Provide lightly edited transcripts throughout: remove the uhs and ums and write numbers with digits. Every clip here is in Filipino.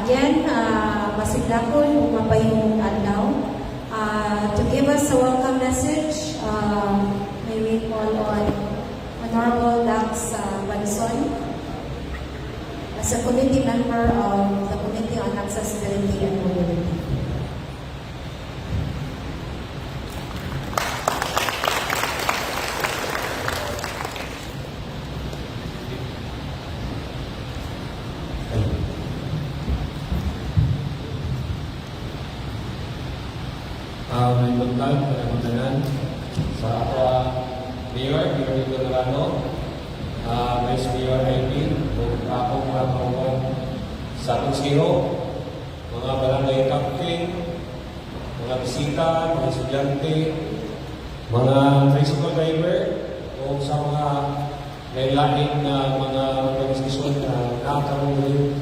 Again, masigdakon ug mapayong adlaw. To give us a welcome message, may we call on Honorable Dax Banson as a committee member of the Committee on Accessibility and Mobility. May buntag, panagpuntanan sa ako, Mayor Nito Narano, Vice Mayor Ivy, ako mga kauban sa Konsiro, mga barangay captain, mga bisita, mga estudyante, mga tricycle driver, o sa mga lain-lain na mga organisasyon na nakakaroon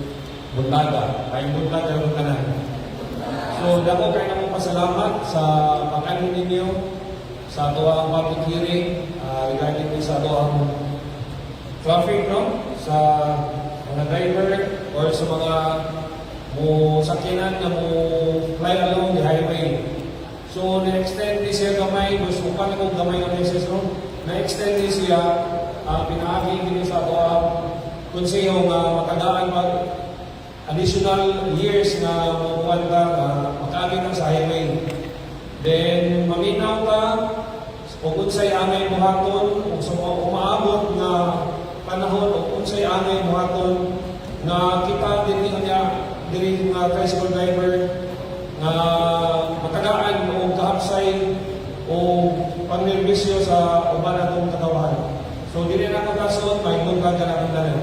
buntaga, ay buntaga ng tanan. So, dako kayo na mong pasalamat sa pag-ano ninyo sa atuang public hearing regarding sa atuang traffic, no? Sa mga driver or sa mga sakyanan na mo fly along the highway. So, na-extend this year gamay, gusto pa na kong gamay ng SSO, na-extend this year, pinaagi din sa atuang konseho nga matandaan pa additional years na mabuwan ka makagin ng sa highway. Then, maminaw ka kung unsay angay buhaton, kung sa mga umaabot na panahon, kung unsay angay buhaton na kita din diri mga tricycle driver na matagaan o kahapsay o pagnerbisyo sa uban atong katawahan. So, dili na magkasuot, may buntag ka na akong tanan.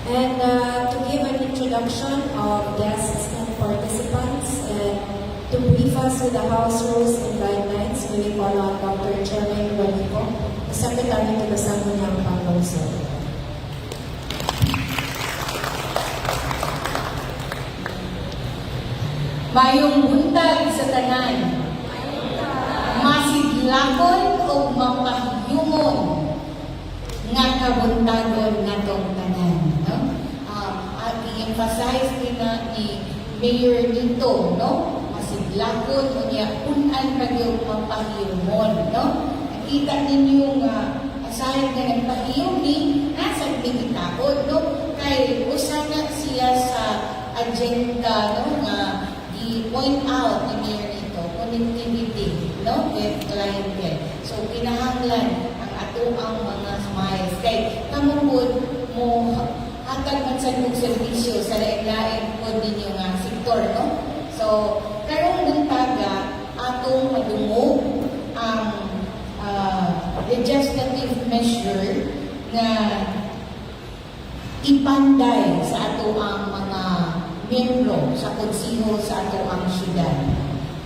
And to give an introduction of guests and participants and to brief us with the House rules and guidelines, we will call on Dr. Chairman Balico, the Secretary to the Sangguniang Pangkonsel. Mayong buntag sa tanan, masidlakon o mapahiyumon nga kabuntagon natong tanan. No? I-emphasize din na ni Mayor Nito, no? Masidlakon o niya unan kagayong mapahiyumon. No? Nakita ninyo nga aside na nagpahiyom ni nasa tingitaon, no? Kay usa na siya sa agenda, no? Nga i-point out ni Mayor Nito, connectivity, no? With clientele. So, kinahanglan ang ato ang mga smiles. Kay, kamupod mo hatag man sa mong servisyo sa lain-lain po ninyo nga sektor, no? So, karong buntaga, atong madungog ang legislative measure na ipanday sa ato ang mga miyembro sa konsiho sa ato ang syudad.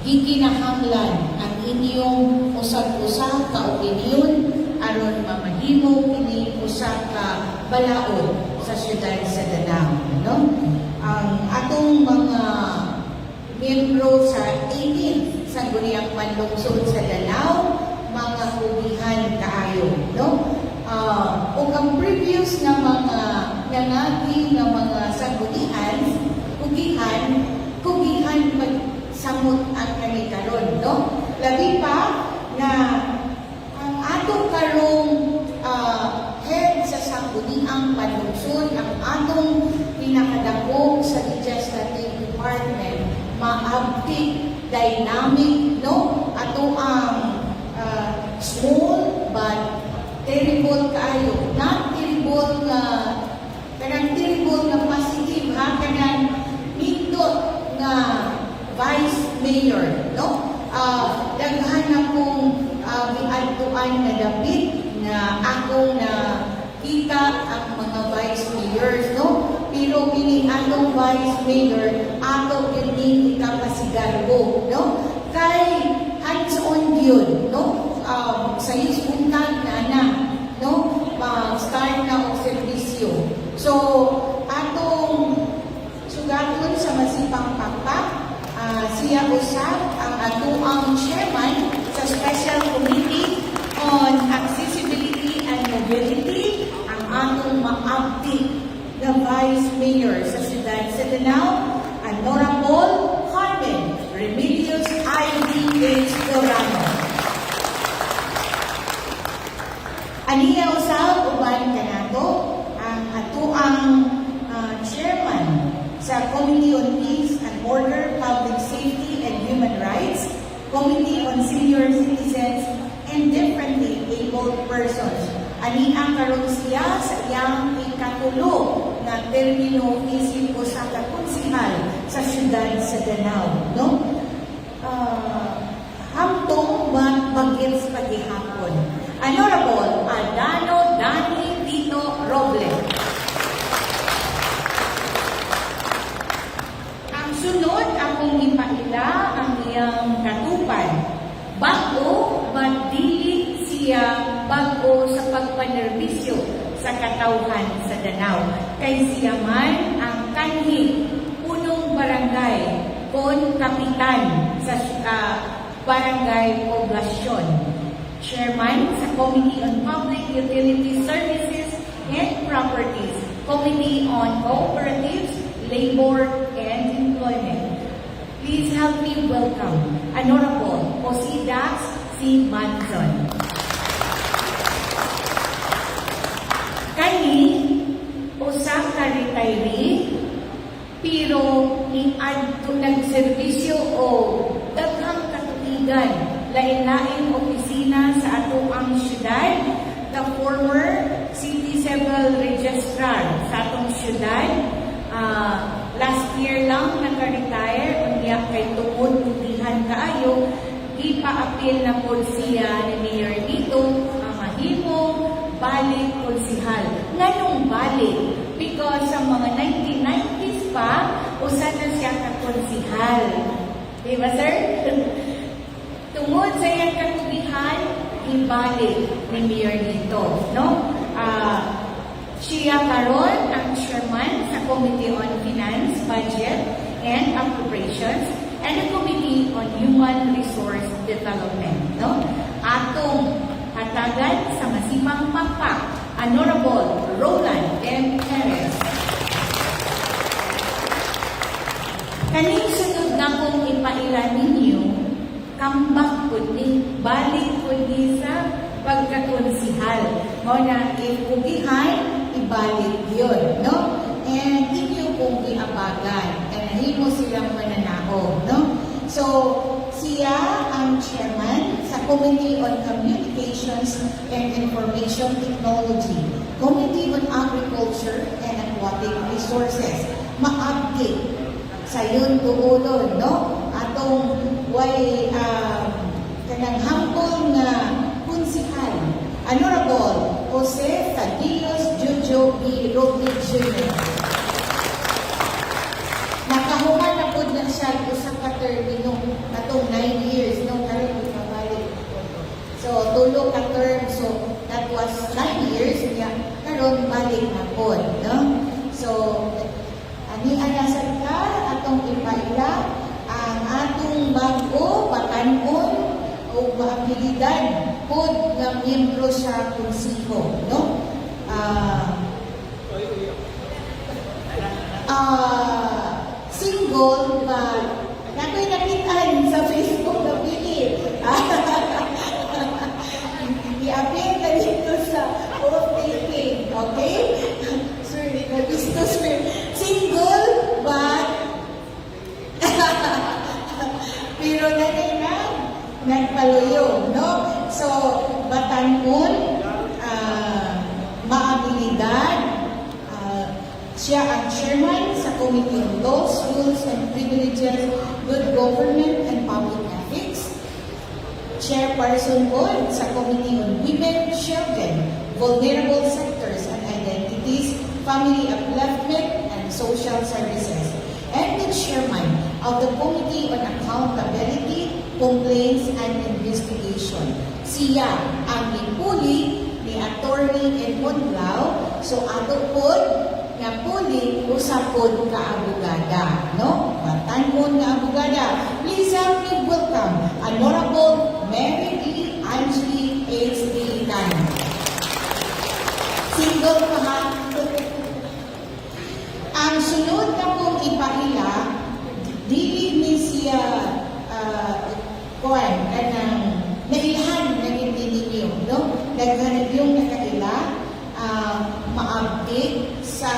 Gikinahanglan ang inyong usag-usag ka opinyon aron mamahimo kini usa ka balaod sa syudad sa Danang, no? Ang atong mga miyembro sa 18 Sangguniang Panlungsod sa Danao, mga kubihan kaayo, no? Ug ang previous na mga nanagi na mga sanggunian, kugihan magsamot ang kami karon, no? Labi pa na ang ato karong head sa Sangguniang Panlungsod, ang atong pinakadakong sa Legislative Department, maabtik, dynamic, no? Ato ang small but terrible kaayo. Not terrible kanang terrible na positive, ha? Kanang nindot nga Vice Mayor, no? Daghan akong giadtuan na dapit na akong na kita ang mga Vice Mayors, no? Pero kini atong Vice Mayor, ato kini ikapasigarbo, no? Kay hands-on yun, no? Sa buntag na na, no? Start na ang servisyo. So, atong sugaton sa masipang pakpak, siya usap ang atuang chairman sa special committee on accessibility and mobility, ang atong maabdi na Vice Mayor sa Siyudad sa Danao, Honorable Carmen Remedios I.D.H. Dorano. Aniya usab uban kanato ang atuang chairman sa Committee on Peace and Order, Public Safety and Human Rights, Committee on Senior Citizens and Differently Abled Persons. Ani ang karon siya sa iyang ikatulo na termino isip ko sa kakonsihal sa siyudad sa Danao, no? Hamtong bagets paghihapon. Honorable Adano Dani Tito Roble. Ang sunod akong ipaila ang iyang katupan. Bago, but dili siya bago sa pagpanerbisyo sa katawhan sa Danao. Kay siya man ang kanhi punong barangay kon kapitan sa barangay poblasyon. Chairman sa Committee on Public Utility Services and Properties, Committee on Cooperatives, Labor and Employment. Please help me welcome Honorable Jose Dax C. Manson. Kani, usang ka retiree, pero niadto nagserbisyo o daghang katuigan, lain-lain opisina sa ato ang syudad, the former City Civil Registrar sa atong syudad. Last year lang naka-retire, unya kay tungod putihan kaayo, ipa-appeal na po siya ni Mayor dito, ang mahimong balik konsihal. Nganong balik? Because sa mga 1990s pa, usa na siya ka-konsihal. Diba, sir? Tungod sa iyang katubihan, ibalik ni Mayor dito, no? Siya karon ang chairman sa Committee on Finance, Budget, and Appropriations, and the Committee on Human Resource Development, no? Atong hatagan sa masipang pagpak, Honorable Roland M. Perez. Kaning sunod na kong ipaila ninyo, kambak po ni, balik po ni sa pagkakonsihal. Mo na ipugihan, ibalik yun, no? And inyo pong iabagan, and nahimo silang mananaog, no? So, siya ang chairman sa Committee on Communications and Information Technology, Committee on Agriculture and Aquatic Resources. Ma-update sa yun doon, no? Atong way kanang hangkong na konsihal, Honorable Jose Tadillos Jojo B. Roble Jr. Nakahuman na po na siya usang ka-term atong 9 years nung karon ikabalik. So, tulo ka-term, so that was 9 years, niya karon balik na po, no? So, anianasan ka atong ipaila ang atong bago patanon o maabilidad po ng miyembro sa konsiho, no? Single but nako'y nakitaan sa Facebook na pili. I-update na dito sa OTP, okay? Sorry, nagusto sir. Single but pero nagpaluyo, no? So, batanon, maabilidad, siya ang chairman sa Committee on Laws, Rules and Privileges, Good Government and Public Ethics, chairperson po sa Committee on Women, Children, Vulnerable Sectors and Identities, Family Upliftment and Social Services, and the chairman of the Committee on Accountability, Complaints and Investigation. Siya ang ipuli ni Attorney Edmond Lau, so ato po nga puli usapon ka abogada, no? Batanon nga abogada. Please help me welcome Honorable Mary D. Angie PH Dilitan. Single pa ha? Ang sunod na kong ipahila, dili ni siya kanang nailhan na hindi ninyo, no? Naghanap yung nakaila, maabdi sa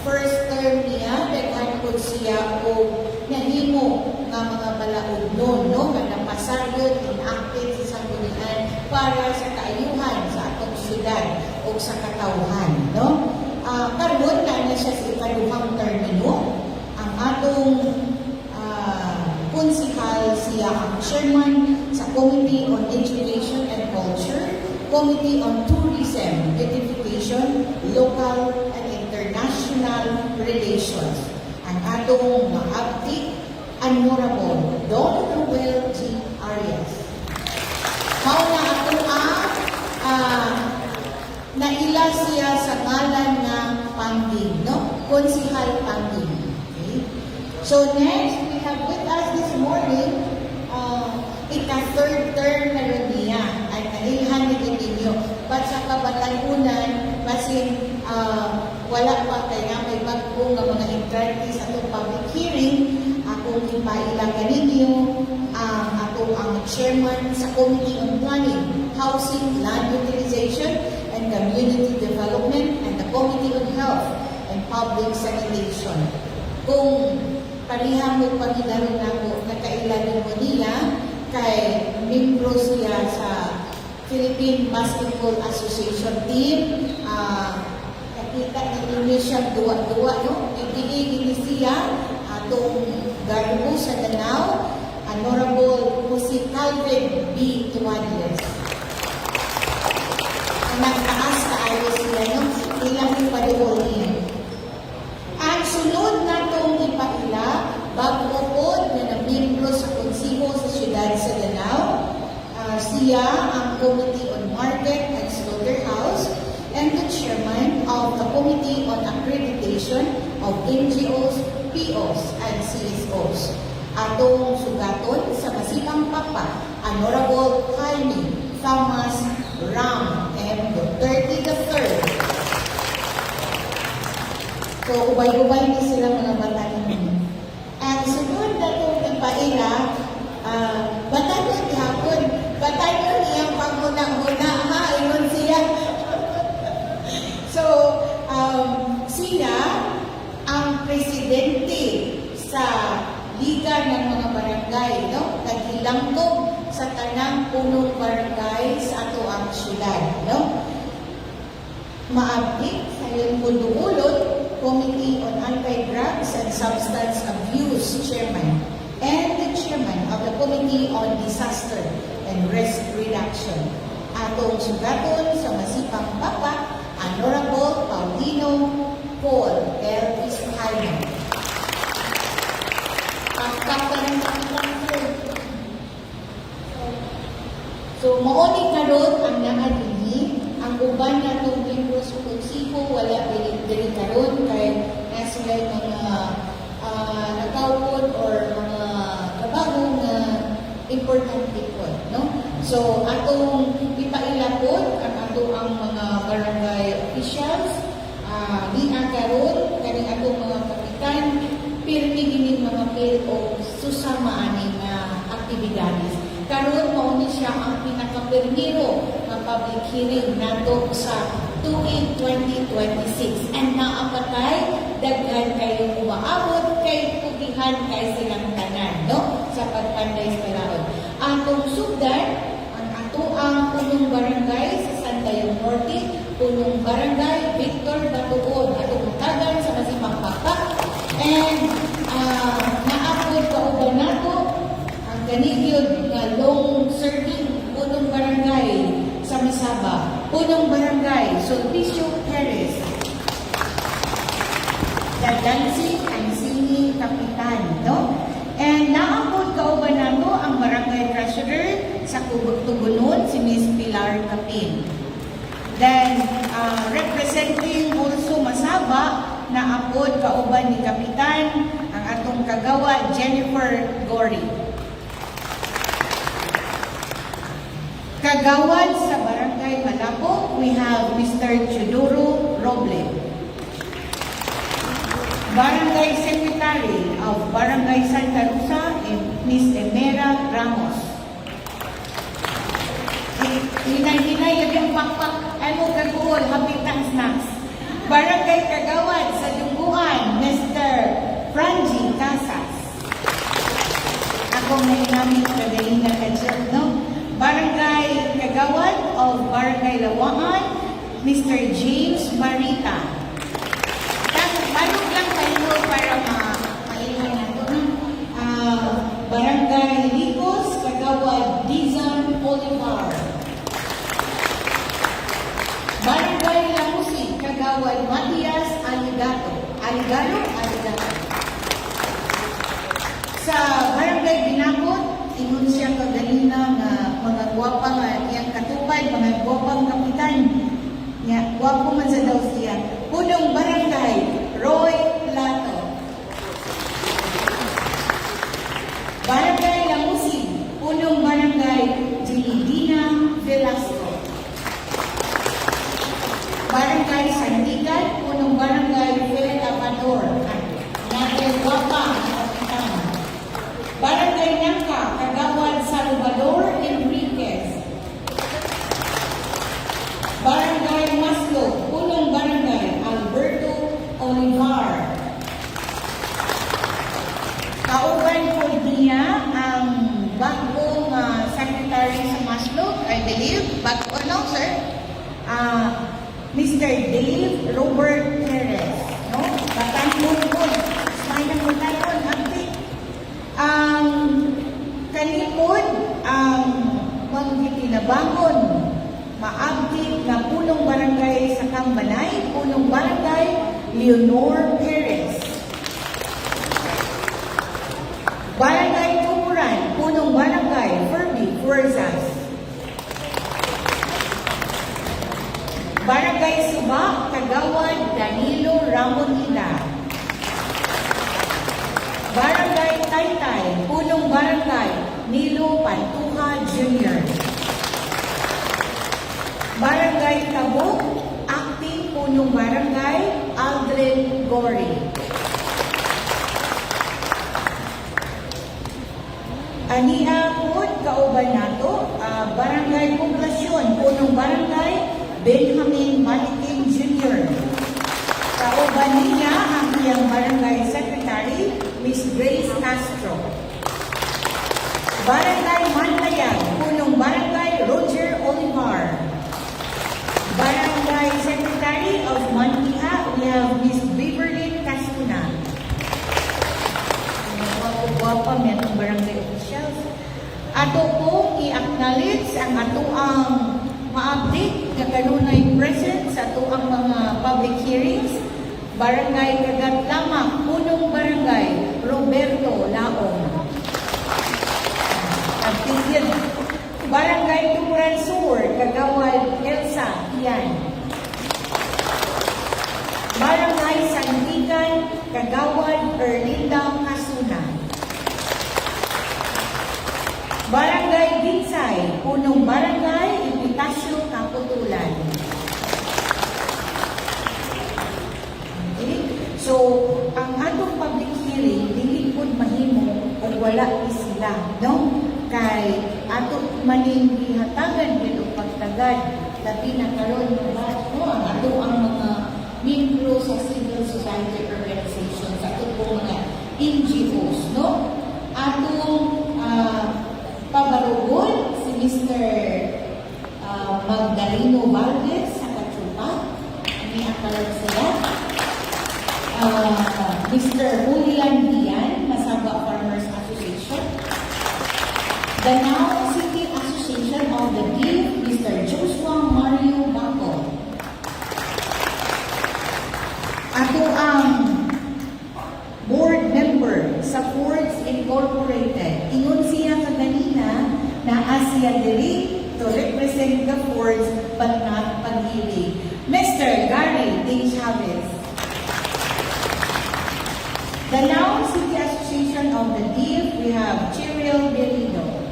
first term niya, naghanap ko siya o nahimo nga mga balaod noon, no? Nga napasarod, inactive sa sanggunian para sa kaayuhan sa atong syudad o sa katawhan, no? Karon na siya sa ikaduhang termino. Ang atong konsihal siya ang chairman sa Committee on Education and Culture, Committee on Tourism, Beautification, Local and International Relations. Ang atong maabdi, Honorable Don Ruel G. Arias. Mao na ato naila siya sa ngalan nga Pangding, no? Konsihal Pangding. Okay? So next, we have with us this morning, ika-third term na rin niya. Ay nailhan nito ninyo. But sa kabatalunan, kasi wala pa kaya may bagong nga mga entrante sa itong public hearing, akong ipailagan ninyo ang chairman sa Committee on Planning, Housing, Land Utilization, and Community Development, and the Committee on Health and Public Sanitation. Kung parihang mo paghidaron ako, nakailagan mo niya kay membro siya sa Philippine Basketball Association team. Nakita ninyo siya duwa-duwa, no? Ibigay siya atong garbo sa Danao, Honorable Jose Calvin B. Tuadles. Nagtaas kaayo sila, no? Ilang ipaduol niya. Ang sunod na itong ipakila, bago po na nabibro sa konsiho sa siyudad sa Danao, siya ang Committee on Market and Slaughterhouse and the chairman of the Committee on Accreditation of NGOs, POs, and CSOs. Atong sugaton sa Masipang Papa, Honorable Jaime Thomas Ram M. Duterte III. So, ubay-ubay ni sila mga bata ninyo. Ang sunod na itong ipaila, batanon hapon. Batanon niyang pagmuna-muna, ha? Inon siya. So, siya ang presidente sa Liga ng mga Barangay, no? Naghilangkog sa tanang punong barangay sa ato ang syudad, no? Maabdi sa iyong pundulot, Committee on Anti-Drugs and Substance Abuse Chairman, and the Chairman of the Committee on Disaster and Risk Reduction. Atong sugaton sa Masipang Papa, Honorable Paulino Paul L. Iscaino. So, maunit na ron ang nakadili. Ang uban na itong membro sa konsiho, wala dili karon kay na sila mga nagkawod or mga trabaho na importante po, no? So, atong ipailapod ang ato ang mga barangay officials, ni karon kaning atong mga kapitan, pirmi gini mga o susama ani nga aktibidades. Karon mao ni siya ang pinaka-perniro ng public hearing nato sa tuig 2026. And naapatay, daghan kayo umaabot kay pugihan kay silang tanan, no? Sa pagpanday sa kalaod. Atong sugdan, ang ato ang punong barangay sa Santayong Norte, punong barangay Victor Batuon, atong tagan sa Masipang Papa, and naapod kauban nato ang ganigyon nga long-serving punong barangay sa Masaba, punong barangay Sulpicio Perez, Dadansi Kansini Kapitan, no? And naapod kauban nato ang barangay treasurer sa Tugunon, si Miss Pilar Capin. Then, representing also Masaba, naapod kauban ni Kapitan ang atong kagawa Jennifer Gory. Kagawad sa Barangay Malabo, we have Mr. Chudoro Roble. Barangay Secretary of Barangay Santa Rosa, Ms. Emera Ramos. Hinay-hinay yung pakpak, ano kaguol, hapitang snacks. Barangay Kagawad sa Dungguan, Mr. Franji Casas. Ako may namin kagaling na ka-job, no? Barangay Kagawad of Barangay Lawaan, Mr. James Marita. Tanong lang kayo para mailan nato, no? Barangay Licos, Kagawad Dizan Olivar. Barangay Lamusi, Kagawad Matias Aligaro. Sa Barangay Binakot, ingon siya kaganina nga mga gwapa nga iyang katupad, mga gwapang kapitan. Nga, gwapo man sa daw siya. Punong Barangay, Roy Plato. Barangay Lamusi, punong Barangay, Jilidina Velasco. Barangay Sandigan, punong Barangay Fel Amador. Natin gwapa, kapitan. Barangay Nangka, Kagawad Salvador Enriquez. Barangay Maslo, punong Barangay Alberto Olivar. Kauban po niya ang bagong secretary sa Maslo, I believe, bago ano, sir? Mr. Dave Robert Perez. No? Batang po, smile na po tayo, update. Kanipod ang magtitinabangon maabdi na punong barangay sa Kambanay, punong barangay Leonor Perez. Barangay Tumuran, punong barangay Ferby Fuerzas. Barangay Suba, Kagawad Danilo Ramonida. Barangay Taytay, punong barangay Nilo Pantuha Jr. Barangay Tabuk, acting punong barangay Aldrin Gori. Ania po, kauban nato, Barangay Poblasyon, punong barangay Benjamin Malikin Jr. Kauban niya ang iyang barangay secretary, Miss Grace Castro. Barangay Mantayan, punong barangay Roger Olivar. Barangay Secretary of Mantia, we have Miss Beverly Casuna. Guwapa niya itong barangay officials. Ato pong i-acknowledge ang ato ang ma-update na kanunay present sa ato ang mga public hearings. Barangay Kagatlamang, punong barangay Roberto Laong. Active. Barangay Tumuran Sur, Kagawad Elsa Ian. Barangay Sandigan, Kagawad Erlinda Casuna. Barangay Ginsay, punong barangay Epitasio Kaputulan. Okay? So, ang atong public hearing, dili pud mahimo kung wala sila, no? Kay ato maning gihatagan dito pagtagad labi na karon mga ang ato ang mga membro sa civil society organizations, ato po mga NGOs, no? Atong pabarugol si Mr. Magdaleno Valdez sa Katsupa, may akalag sila. Mr. Julian Dian, Masaba Farmers Association. The Now City Association of the DIF, Mr. Joshua Mario Baco. Ato ang board member sa Fords Incorporated. Ingon siya kaganina na asya diri to represent the Fords but not pag-ibig. Mr. Gary D. Chavez. The Now City Association of the DIF, we have Cheryl Belido.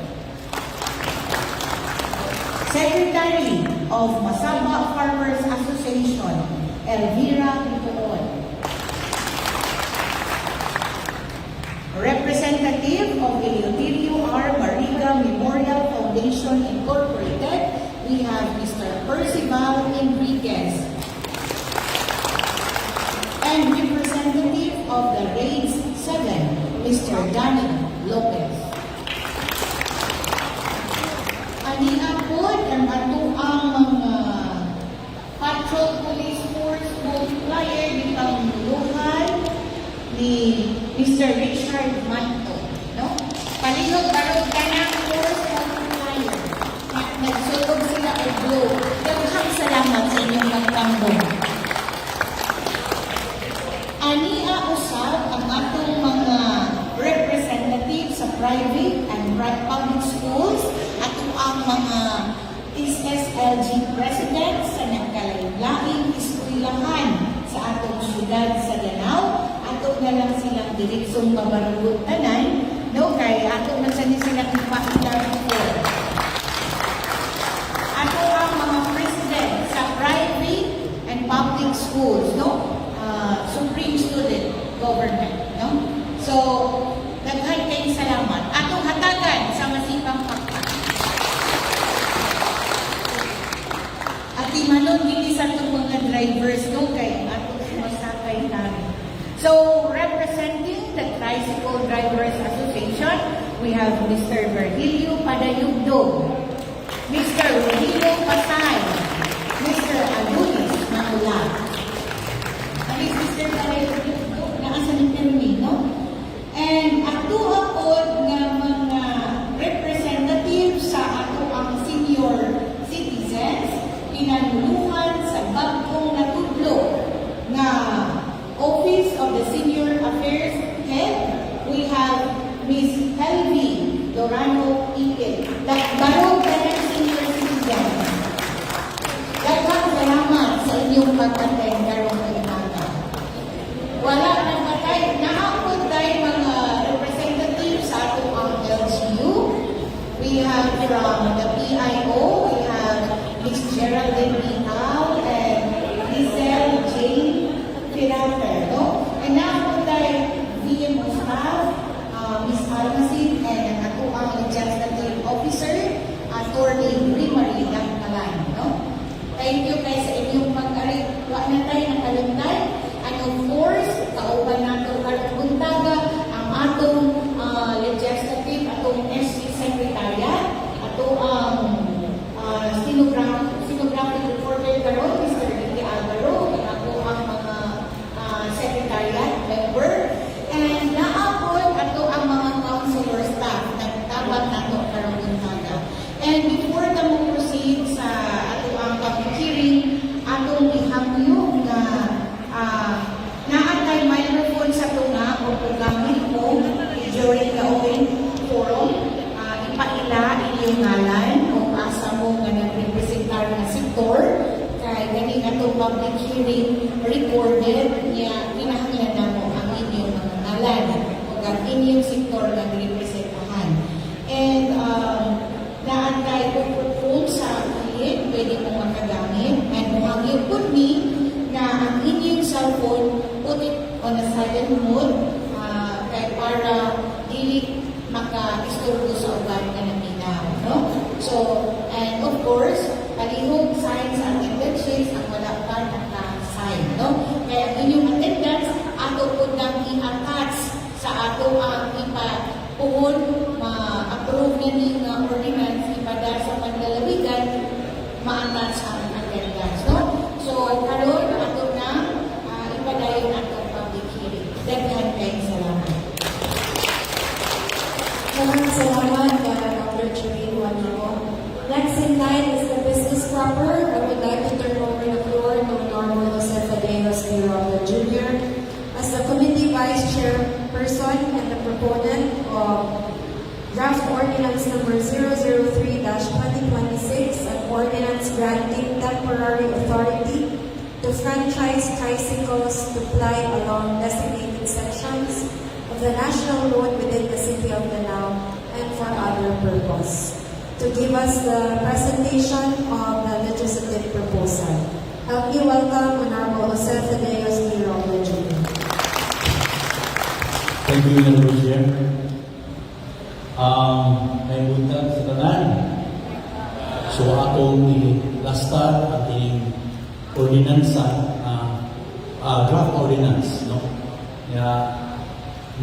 Secretary of Masaba Farmers Association, Elvira Picoon. Representative of Eleuterio R. Mariga Memorial Foundation Incorporated, we have Mr. Percival Enriquez. And representative of the Raids 7, Mr. Danny Lopez. Anina po, ang ato ang mga patrol police force multiplier bitang luhan ni Mr. Richard Manto. No? Palihog karong kanang force multiplier. Nagsulog sila o blow. Daghang salamat sa inyong nagtambong. Ania usab ang atong mga representative sa private and public schools, ato ang mga SSLG presidents sa nagkalain-laing eskwelahan sa atong syudad sa Danao. Ato na lang silang diretsong mabarugot tanan, no? Kay ato na sa silang ipahilan po. Ato ang mga president sa private and public schools, no? Supreme Student Government, no? So, daghan kayong salamat. Atong hatagan sa masipang pakpak. At imanon hindi sa itong mga drivers, no? Kay atong masakay namin. So, representing the Tricycle Drivers Association, we have Mr. Virgilio Padayugdog, Mr. Rodrigo Pasay, Mr. Alunis Manula. Mr. Padayugdog, naasa ng termino. And ato ako nga mga representative sa ato ang senior citizens, pinanuluhan sa bagong natudlo na Office of the Senior Affairs Head, we have Ms. Helvi Dorano Ike. Barong ka ng senior citizen. Daghang salamat sa inyong pag-attend karong umaga. Wala na patay, naapod tayo mga representatives sa ato ang LGU. We have from the PIO, we have Ms. Geraldine Vital and Giselle Jane Pirater, no? And naapod tayo VMO staff, Ms. Almacid, and ang ato ang legislative officer, Attorney Rimari Dangkalan, no? Thank you guys sa inyong pag-arit. Wa na tayo nakaluntay. And of course, kauban nato karong buntaga ang atong legislative, atong SC Secretariat, ato ang stenographic reporter karon, Mr. Ricky Alvaro, at ako ang mga secretariat member, and naapon ato ang mga counselor staff na tabat nato karong buntaga. And before na mo proceed sa ato ang public hearing, atong ihangyo na naatay microphone sa tunga o gamit mo during the open forum, ipaila inyong ngalan o asa mo nga nagrepresentar na sektor kay ganing atong public hearing recorded niya kinahanglan namo ang inyong mga ngalan o ang inyong sektor nga representahan. And naatay phone sa kilit, pwede mo makagamit, and muhangyo po ni na ang inyong cellphone put it on a silent mode kaya para dili maka-istorbo sa ugat na naminaw, no? So, and of course, palihog signs and attendance ang wala pa naka-sign, no? Kaya ang inyong attendance, ato po nang i-attach sa ato ang ipapuhon, ma-approve na ning ordinance, ipada sa pandalawigan, ma-attach ang attendance, no? So, karon ato na ipadayon ato public hearing. Daghan kayong salamat. Maraming salamat, Dr. Jerry Juanito. Next in line is the business proper. I would like to turn over the floor to Honorable Jose Fadeos Miranda Jr. as the committee vice chairperson and the proponent of draft ordinance number 003-2026, an ordinance granting temporary authority to franchise tricycles to ply along designated sections of the national road within the city of Danao and for other purpose. to give us the presentation of the legislative proposal. Help me welcome Honorable Jose Tadeos P. Robles Jr. Thank you, Honorable Chair. May buntag sa tanan. So akong ilastar ang ating ordinansa, draft ordinance, no? Ya,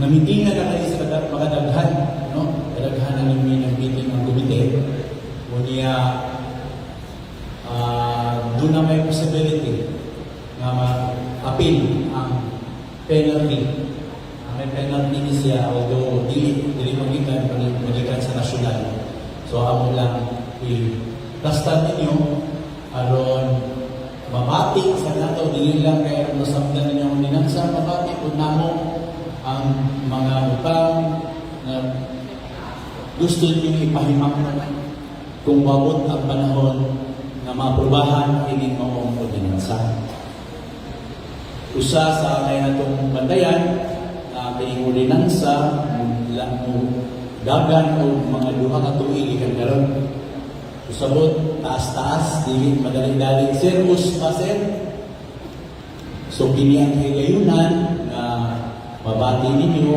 namiting na kayo sa makadaghan, no? Kadaghan na namin ng meeting ng komite. Unya, doon na may possibility na ma-appeal ang penalty. May penalty ni siya, although dili magikan sa nasyonal. So ako lang i-plastar ninyo aron mabati sa nato, dili lang kaya nasabdan ninyo ang ordinansa, mabati po namo ang mga utang na gusto niyo ipahimang kung wabot ang panahon na maaprubahan ining mga ordinansa. Usa sa kaya natong bandayan kay ordinansa lang mo dagan o mga duha ka tuig ikan karon. Usabot taas-taas dili madali-dali servus pa sir. So kini ang higayunan na mabati ninyo,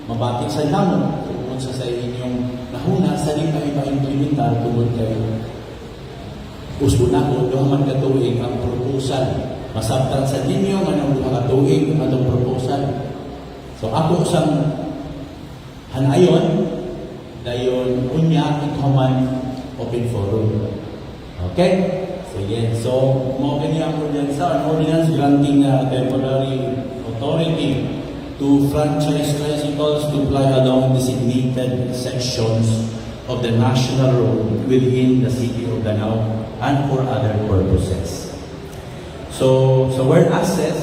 mabati sa namo tungkol sa inyong nahuna sa di pa implementar tungkol kayo. Gusto na ko duha man ka tuig ang proposal. Masabtan sa ninyo anong duha ka tuig atong proposal. So ako sang hanayon, dayon unya ikaman open forum. Okay? Sige. So, mo kanya ang ordinance granting temporary authority to franchise tricycles to ply along designated sections of the national road within the city of Danao and for other purposes. So word access,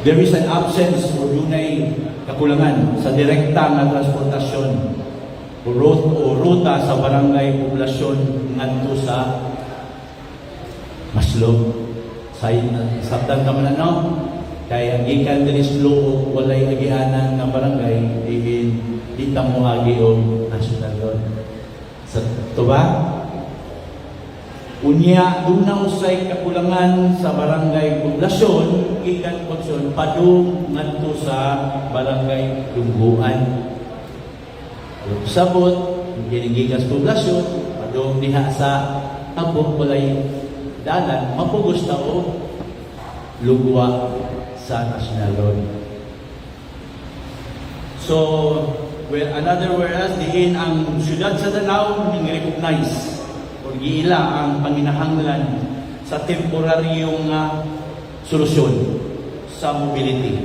there is an absence o dunay kakulangan sa direkta nga transportasyon o ruta sa barangay poblasyon ngadto sa Maslog. Sabtan ka man no? Kaya ang gikan diri slow walay agianan nga barangay di ta mo agi og national road. Sa tuba unya dunaw say kakulangan sa barangay poblasyon gikan podsyon padung ngadto sa barangay Lungguan. Sabot gigigas poblasyon padung diha sa tabok walay dalan mapugos ta og lugwa sa national road. So another whereas diin ang syudad sa Danao ning-recognize o giila ang panginahanglan sa temporaryong solusyon sa mobility.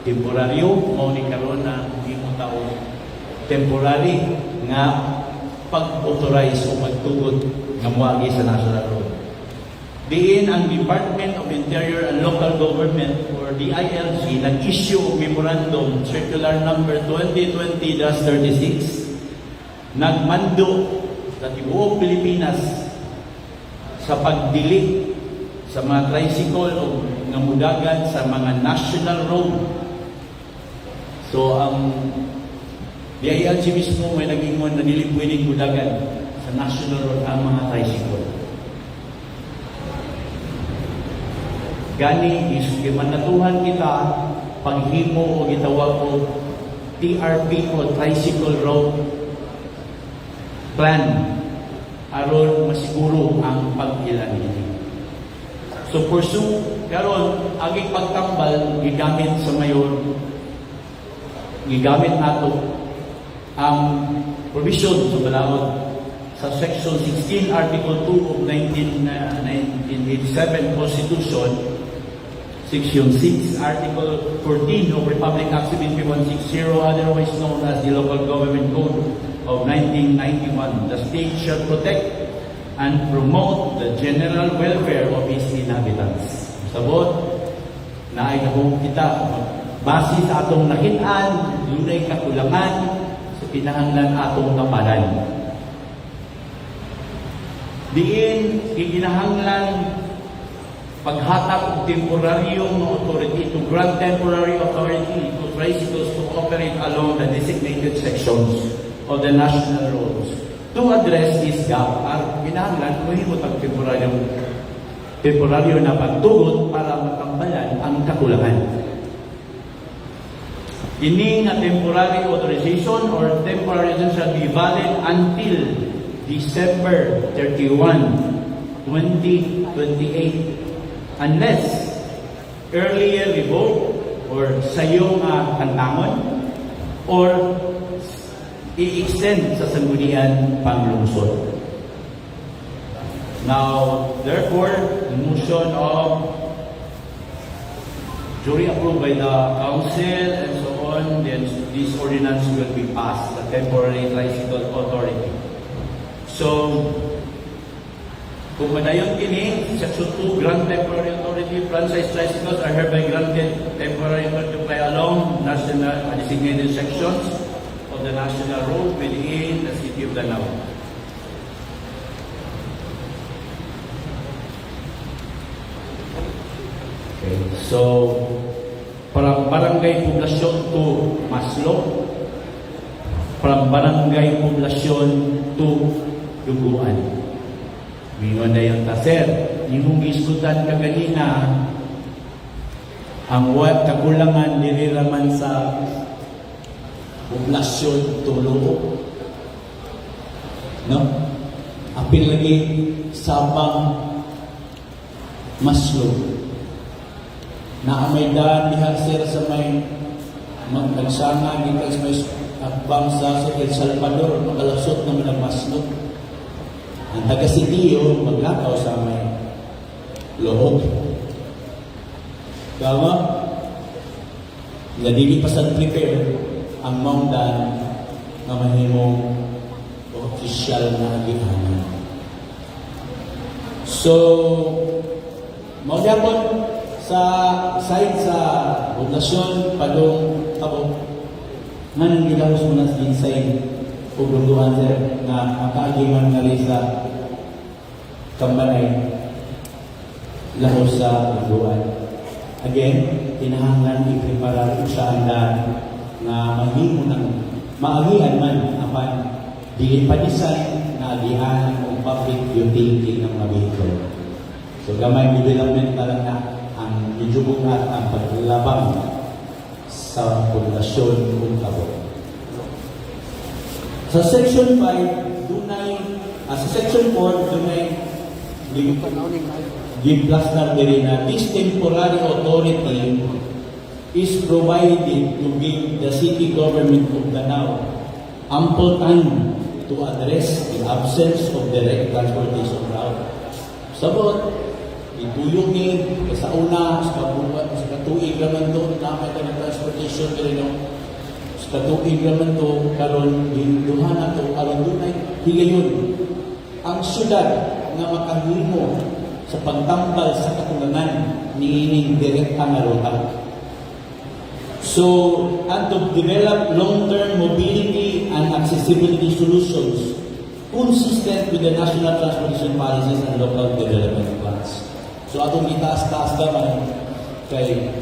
Temporaryo, mao ni karon na gimo tao temporary nga pag-authorize o pagtugot nga moagi sa national road. Diin ang Department of Interior and Local Government or DILG nag-issue og memorandum circular number 2020-36 nagmando sa tibuok Pilipinas sa pagdili sa mga tricycle o nga mudagan sa mga national road. So ang DILG mismo may nag-ingon na dili pwedeng mudagan sa national road ang mga tricycle. Gani is gimanatuhan kita paghimo o gitawag o TRP o Tricycle Road Plan aron masiguro ang pag-ilan ini. So pursue karon aging pagtambal gigamit sa mayor gigamit nato ang provision sa balaod sa Section 16 Article 2 of 1987 Constitution, Section 6 Article 14 of Republic Act 7160, otherwise known as the Local Government Code of 1991. The state shall protect and promote the general welfare of its inhabitants. Sabot, naikahong kita, base sa atong nakitaan, dunay kakulangan sa pinahanglan atong kapalan. Diin, ikinahanglan paghatag og temporaryong authority to grant temporary authority to tricycles to operate along the designated sections of the national roads to address this gap. Kinahanglan mahimot ang temporaryo na pagtugot para matambalan ang kakulangan. Ini nga temporary authorization or temporary shall be valid until December 31, 2028 unless earlier revoked or sayong kantangon or i-extend sa sanggunian panglungsod. Now, therefore, the motion of duly approved by the council and so on, then this ordinance will be passed, the temporary tricycle authority. So, kung madayon kini, Section 2, grant temporary authority, franchise tricycles are hereby granted temporary authority to fly along national designated sections of the national road within the city of Danao. Okay, so, from Barangay Poblasyon to Maslo, from Barangay Poblasyon to Duguan. Mingon na yung taser. Yung giskutan ka ganina, ang kakulangan niliraman sa Poblasyon to Lugo. No? Apil lagi Sabang Maslo. Naamay daan diha sir sa may magnagsanga gikan sa may bangsa sa El Salvador, makalasot naman ang Maslo. Ang taga-Sitiyo, maglakaw sa may loob. Kama, nadili pa sa prepare ang maundan na mahimong official na agihanan. So, maunapon sa side sa Poblasyon, Padong, Abo, nang gilahos mo na sa inside Pugunduhan sir na makaagiman na rin sa Kambanay lahos sa Pugunduhan. Again, kinahanglan iprepara sa andan na mahimo ng maagihan man apan dili pa design na agihan ng public utility ng mga vehicle. So gamay development na lang na ang ijubong at ang paglabang sa Poblasyon kung Abo. Sa Section 5, dunay, sa Section 4, dunay giplastar diri na this temporary authority is provided to give the city government of Danao ample time to address the absence of direct transportation route. Sabot, ituyungin, sa una, sa katuig naman doon, naman ka ng transportation diri no. Katuig naman to karon duha na to aron dunay higayon ang syudad nga makahimo sa pagtambal sa katulangan niining direkta nga ruta. So, and to develop long-term mobility and accessibility solutions consistent with the national transportation policies and local development plans. So, atong itaas-taas naman kay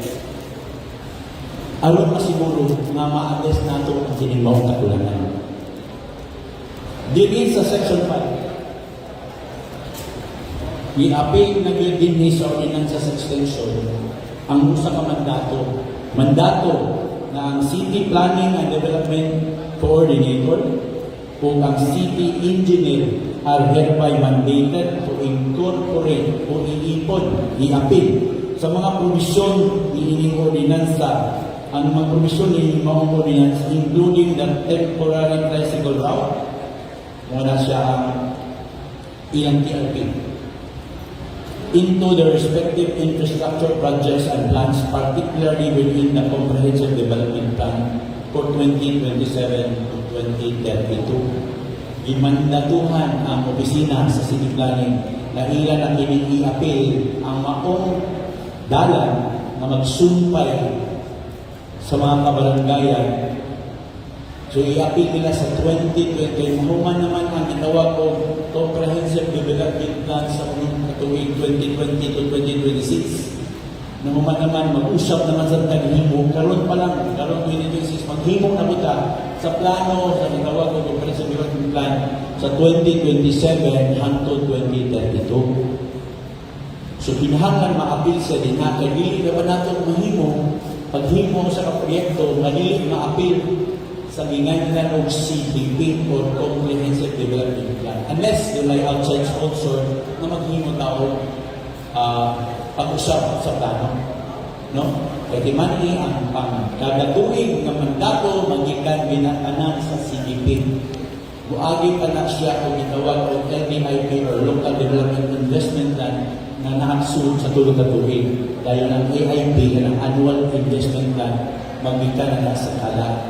aron na siguro na ma-address nato ang sinimawang kakulangan. Dili sa Section 5, i-aping na din sa ordinance extension ang usa ka mandato na ang City Planning and Development Coordinator o ang City Engineer are hereby mandated to incorporate o i-aping sa mga provisyon ni ining ordinansa ang mga provision ni mga ordinance including the temporary tricycle route muna siya ang ilang TRP into the respective infrastructure projects and plans, particularly within the Comprehensive Development Plan for 2027 to 2032. Imandatuhan ang opisina sa City Planning na ilan ang i-appeal ang maong dalan na magsumpay sa mga kabaranggayan. So, i-appeal nila sa 2020. Mahuman naman ang itawag ko Comprehensive Development Plan sa unang tuwing 2020 to 2026. Naman mag-usap naman sa taghimo, karon pa lang, karon 2026, maghimo na buta sa plano, sa gitawag ko Comprehensive Development Plan sa 2027 hangtod 2032. So kinahanglan maapil sa dinha, kay dili na ba nato mahimo, paghimo sa proyekto, dili maapil sa ginganlan og CDP or Comprehensive Development Plan. Unless may outside sponsor na maghimo tao pag-usap sa plano. No? Kaya mani ang kada tuig nga mandato magikan ginatanan sa CDP. Buagi pa na siya kung itawag o LDIP or Local Development Investment Plan na nakasunod sa tulong na tuig. Dahil ang AIP, ang Annual Investment Plan, magikan na sa kala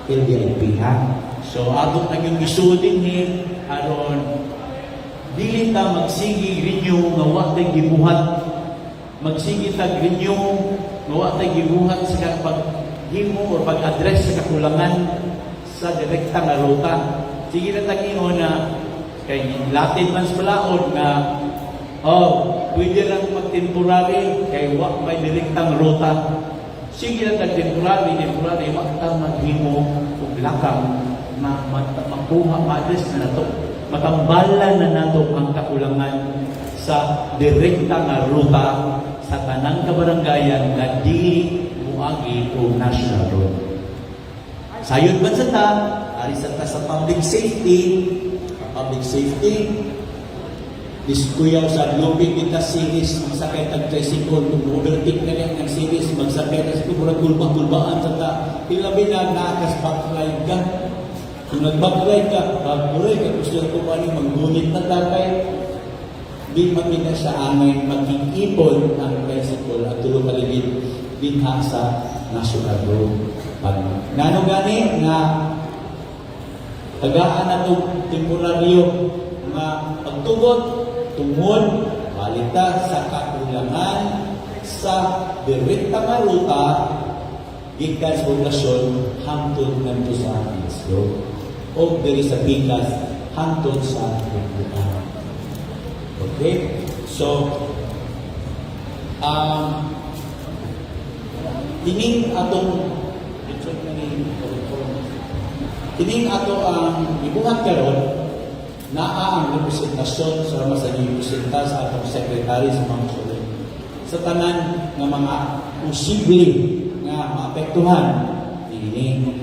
LDIP, ha? So, atong naging isudin ni aron dili ta magsigi renew nga wa tay gibuhat, magsigi ta renew nga wa tay gibuhat sa paghimo o pag-address sa kakulangan sa direkta nga ruta. Sige na tag-ingon na kay latin man sa balaod nga pwede lang mag-temporary kay wa may direktang ruta. Sige na tag-temporary wa ta maghimo og lakang makuha ma-address na nato, matambalan na nato ang kakulangan sa direkta nga ruta sa tanang kabaranggayan na dili muagi o national road. Sayod man sa ta, ari sa ta sa public safety, diskuyaw sa lupig kita series, magsakay tag tricycle, kung overtake na lang ng series, magsakay na sa kumurang kulbaan sa ta, ilabi na naakas backline ka. Kung nag-backline ka, backline ka, gusto na kumani, mag-ngunit na tapay, di makita sa amin, mag-iipon ang tricycle at tulong kalibid dinha sa national road. Nano gani nga tagaan na itong temporaryo nga pagtugot tungod balita sa kakulangan sa direkta nga ruta gikan sa poblasyon hangtod ngadto sa Islo o diri sa Pikas hangtod sa Bukuan. Okay? So Tining ato ang ibuhat karon naa ang representasyon sa mga representa sa atong secretary sa mga sulod. Sa tanan ng mga posible nga maapektuhan ini.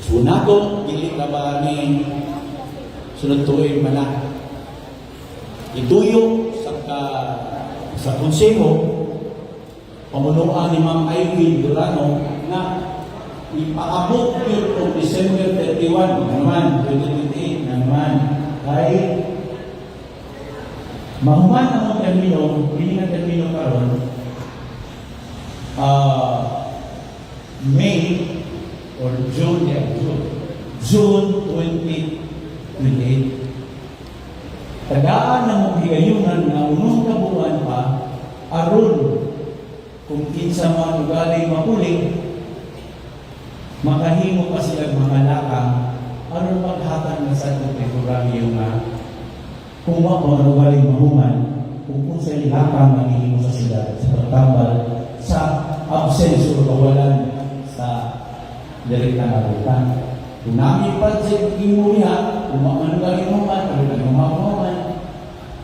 Suna ko dili na ba ni sunod tuig man na ituyo sa konseho pamunuan ni Ma'am Ivy Durano na ipaabot yun kung December 31 naman, 2028 naman ay mahuman ang termino, hindi na termino karon May or June 2028. Tagaan na mong higayunan na unong kabuuan pa aron kung kinsa man ugali mapuling makahimo pa sila mga lakang aron maghatan na sa temporaryo nga kung ano galing mahuman kung sa lakang maghihimo sa sila sa pagtambal sa absence o kawalan sa direkta nga ruta. Kung namin pa sa imuliha, kung ano galing mahuman, ano galing mahuman,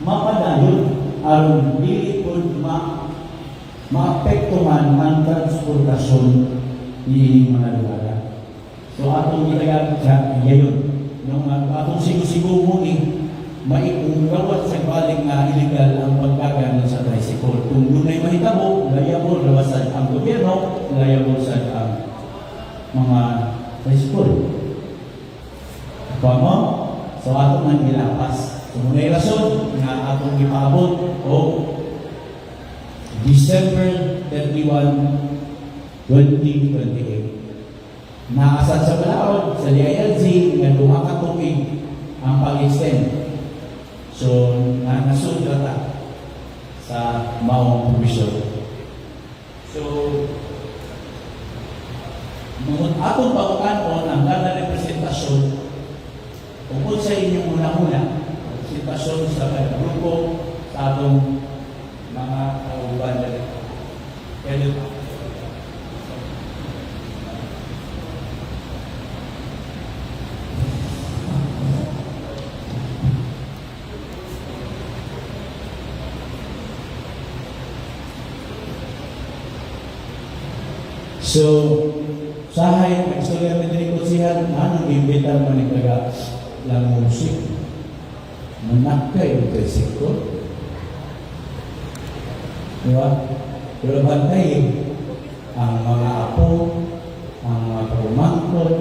mapadayon aron dili po maapektuhan ang transportasyon ni mga lugar. So atong gitagap sa ngayon, nung atong sigo-sigo muni, maikungawat sa balik nga illegal ang pagkagan sa tricycle. Kung dunay mahitabo, layabol lawasan ang gobyerno, layabol sa ang mga tricycle. Pamo, so atong nang gilapas. So muna'y rason na atong ipaabot o December 31, 2028. Naasad sa balaod sa DILG nga duha ka tuig ang pag-extend. So, nasud ta sa maong provision. So, nung atong pagkaon ang ganda representasyon tungkol sa inyong una-una, representasyon sa grupo sa atong mga kauban dali. Kaya so, sahay, nagsulat na din ko siya, nag-imbita naman ni kaga lang musik. Manakay yung tricycle. Diba? Pero bantay, ang mga apo, ang mga pagumangkot,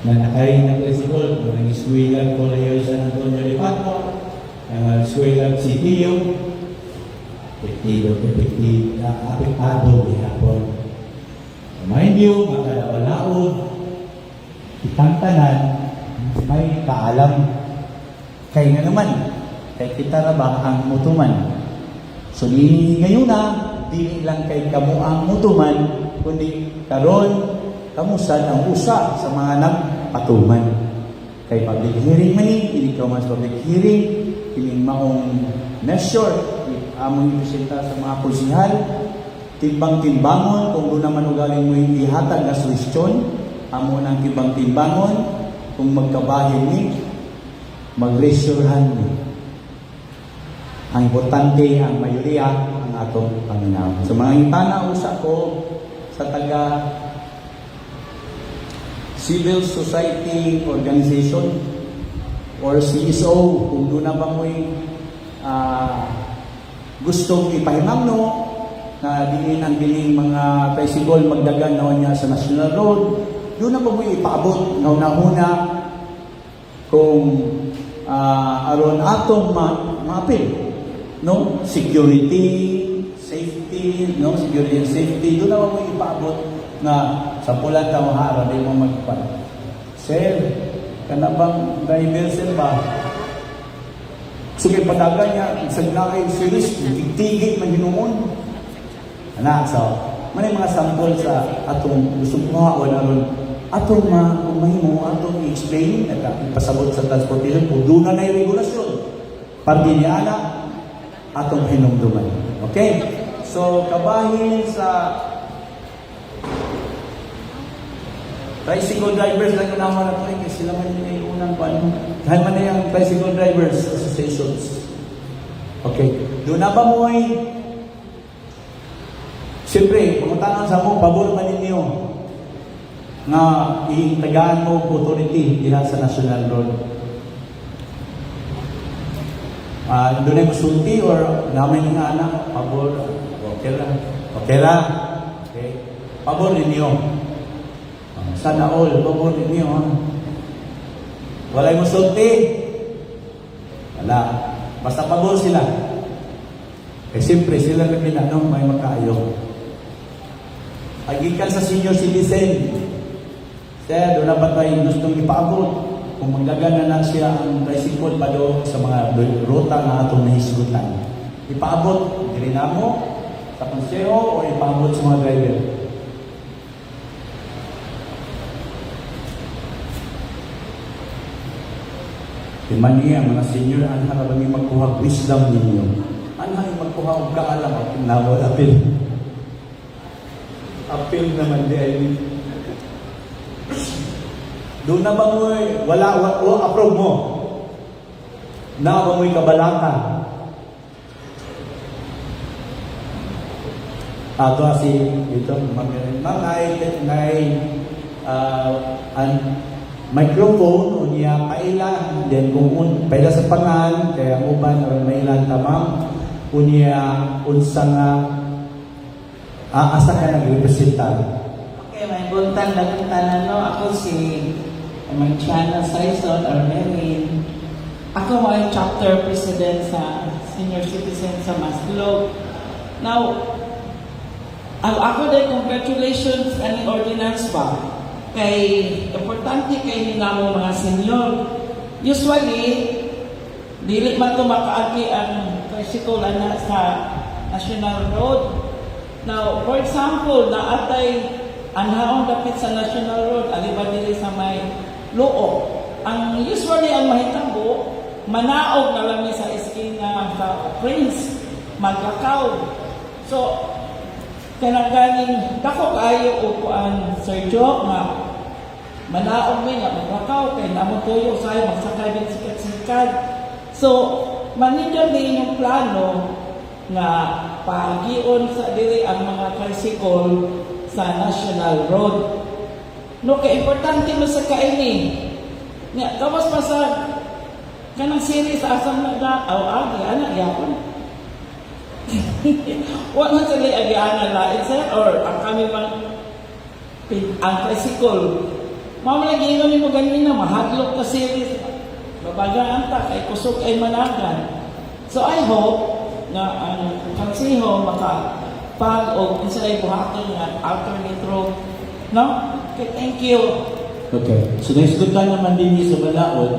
na nakain ng tricycle, kung nag-iswilan ko na yun sa Antonio de Paco, ang iswilan si Tio, epektibo, apektado di hapon. Mind you, makadawalaod, kitang tanan, may kaalam. Kaya nga naman, kay kita na ba ang mutuman? So, di ngayon na, di lang kay kamu ang mutuman, kundi karon kamusan ang usa sa mga nagpatuman. Kay public hearing man ini ka mas public hearing, kining maong measure, among ipresenta sa mga konsihal, timbang-timbangon, kung doon naman ugaling mo ihatag na suwestyon, amo ng timbang-timbangon, kung magkabahin ni, mag-resurehan ni. Ang importante, ang mayoriya, ang atong Panginoon. So mga itana, usa ko sa taga Civil Society Organization or CSO, kung doon na ba mo'y gustong ipahimamno na dinin ang dining mga tricycle magdagan na niya sa National Road, doon na ba mo'y ipaabot na una-una kung aron atong maapil. No? Security, safety, no? Security and safety, doon na ba mo'y ipaabot na sa pulang kamahara, di mo magpan. Sir, kanabang driver, sir ba? Sige, padagan niya, isang nakay series, tigtigit man hinuon. Anak, so, may mga sample sa atong gusto mo aron atong mahimo, atong i-explain, at ipasabot sa transportation, kung doon na yung regulasyon. Pagdiniana, atong hinumduman. Okay? So, kabahin sa tricycle drivers lang yung naman natin kasi sila man yung unang paano. Dahil man na yung tricycle drivers associations. Okay. Doon na ba mo ay siyempre, pumuntahan sa mo, pabor man ninyo na iintagaan mo authority diha sa National Road. Doon ay masulti or namin nga anak, pabor. Okay lang. Okay lang. Okay. Pabor ninyo. Sana all, pabor ninyo. Walay masulti. Wala. Basta pabor sila. Eh siyempre, sila na pinanong may makaayo. Agikan sa senior citizen. Sir, doon na ba tayo gustong ipaabot? Kung maglagan na siya ang tricycle pa doon sa mga ruta na atong nahisgutan. Ipaabot, hindi na mo sa konseho o ipaabot sa mga driver. Iman niya, mga senior, anha na lang magkuha wisdom ninyo. Anha yung magkuha og kaalam at nawal apil. Apil naman din. Doon na ba mo, wala approve mo? Na ba mo'y kabalatan? Ato si ito, microphone unya paila then kung paila sa pangan kaya uban or mailan tamang unya unsa nga asa ka nagrepresenta. Okay, may buntang tanan no, ako si Manchana Saison or Merin. Ako ay chapter president sa senior citizen sa Maslog. Now, ako din congratulations ani ordinance ba? Kay importante kay ninamo mga senior. Usually, dili man to makaagi ang tricycle ana sa National Road. Now, for example, naatay anhaon dapit sa National Road, aliba dili sa may Luo. Ang usually ang mahitabo, manaog na lang ni sa maski nga sa Prince, Magakaw. So, kanang galing, dako kayo upuan, Sir Joe, nga manaog may nga Magakaw, kaya namang tuyo sa'yo, magsakay din sikat-sikat. So, manindyo din yung plano nga pagion sa diri ang mga tricycle sa National Road. No, kaya importante mo sa kaini. Nga, kawas pa sa kanang series asam na agi, anak, yapon. What man sila agiana lain sir or ang kami mang ang tricycle mamlagi mo ni mo ganina mahadlok ka series babagaan ta kay kusog ay managan. So I hope na ang kansiho maka pag og isa ay buhaton nga alternate road, no? Okay, thank you. Okay. So naisgutan naman din sa Balaod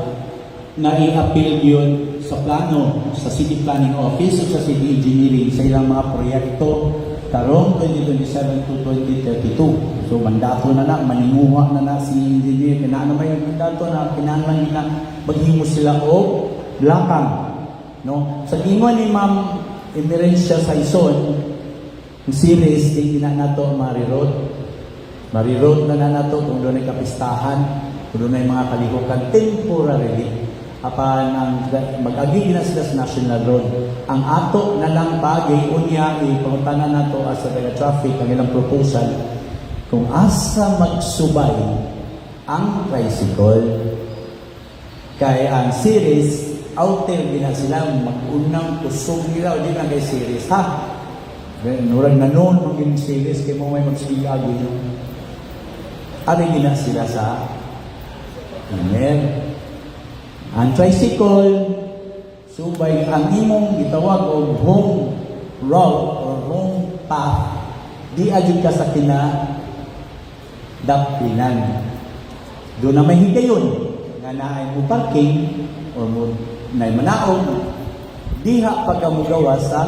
na i-appeal yun sa plano sa City Planning Office o sa City Engineering sa ilang mga proyekto karong 2027 to 2032. So mandato na na, maninguha na na si engineer. Kinaano ba yung mandato na kinahanglan na maghimo sila o lakang. No? Sa ingon ni Ma'am Emerencia Saison, yung series, hindi na nato Mari Road. Mari Road na nato kung doon ay kapistahan, kung doon ay mga kalihukan temporarily. Apan ang mag-agi na sila sa National Road. Ang ato na lang bagay unya ipangutanan nato as a traffic ang ilang proposal kung asa magsubay ang tricycle kay ang series outer din sila mag-unang kusog nila o di na kay series ha. Nurag na noon maging series kay mo may magsigagi ari din sila sa email. Ang tricycle, subay ang imong gitawag og home route or home path, di agad ka sa dapinan. Doon na may higayon, nga naay mo parking or mo naay manaog, diha pagka mo gawa sa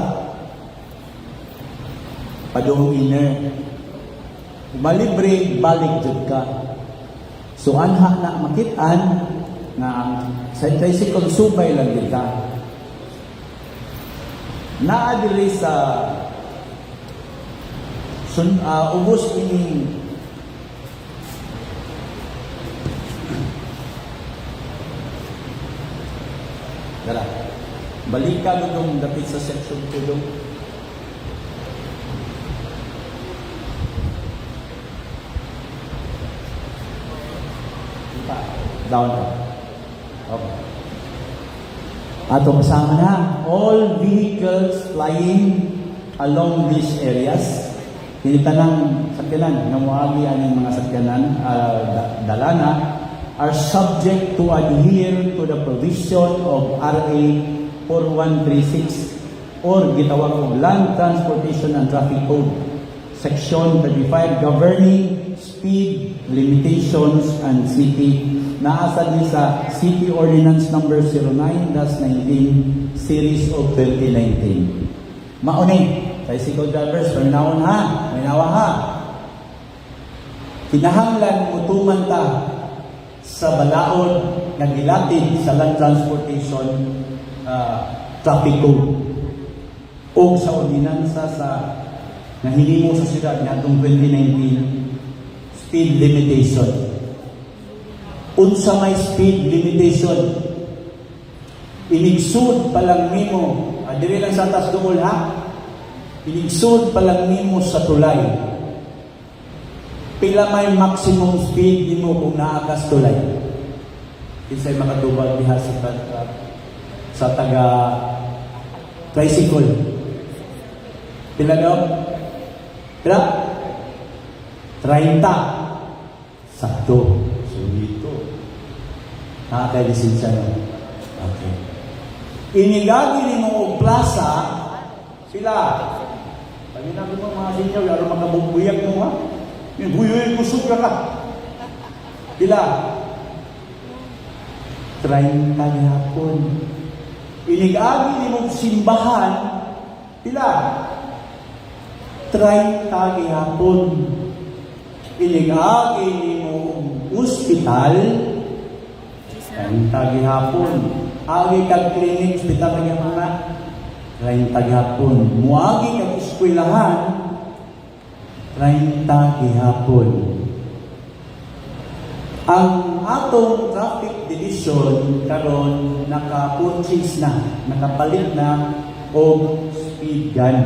padung inner. Malibre, balik jud ka. So anha na makitaan nga ang sa tricycle subay lang kita. Naadili sa ubos ini dara. Balik ka nung dapit sa section 2 dong. Down ka. Okay. Ato kasama na, all vehicles flying along these areas, tinitanang sakyanan, namuagi ang mga sakyanan, dalana, are subject to adhere to the provision of RA 4136 or gitawag og Land Transportation and Traffic Code, Section 35, governing speed limitations and city naasa din sa City Ordinance Number 09-19 Series of 2019. Maunay, tricycle drivers, pernaon ha, minawa ha. Kinahanglan mutuman ta sa balaod na gilatid sa Land Transportation Traffic Code o sa ordinansa sa nahilimo sa siyudad natong 2019 speed limitation. Unsa may speed limitation, inigsud pa lang nimo, dili lang sa atas dungol ha, inigsud pa lang nimo sa tulay. Pila may maximum speed nimo kung naakas tulay. Kinsay makatubag diha sa taga tricycle. Pila daw? Pila? 30. Sakto. Nakaka-lisensya no? Okay. Inigagi ni mo og plaza, sila. Pagin natin mo mga sinyaw, yaro magkabugbuyak mo ha? Yung buyoy kusog ka. Sila. 30 hapon. Inigagi ni mo simbahan, sila. 30 hapon. Inigagi ni mo ospital, ang tagihapon, agi kag clinic, hospital nga mga 30 gihapon. Muagi kag eskwelahan 30 gihapon. Ang atong traffic division karon naka-purchase na, nakapalit na og speed gun.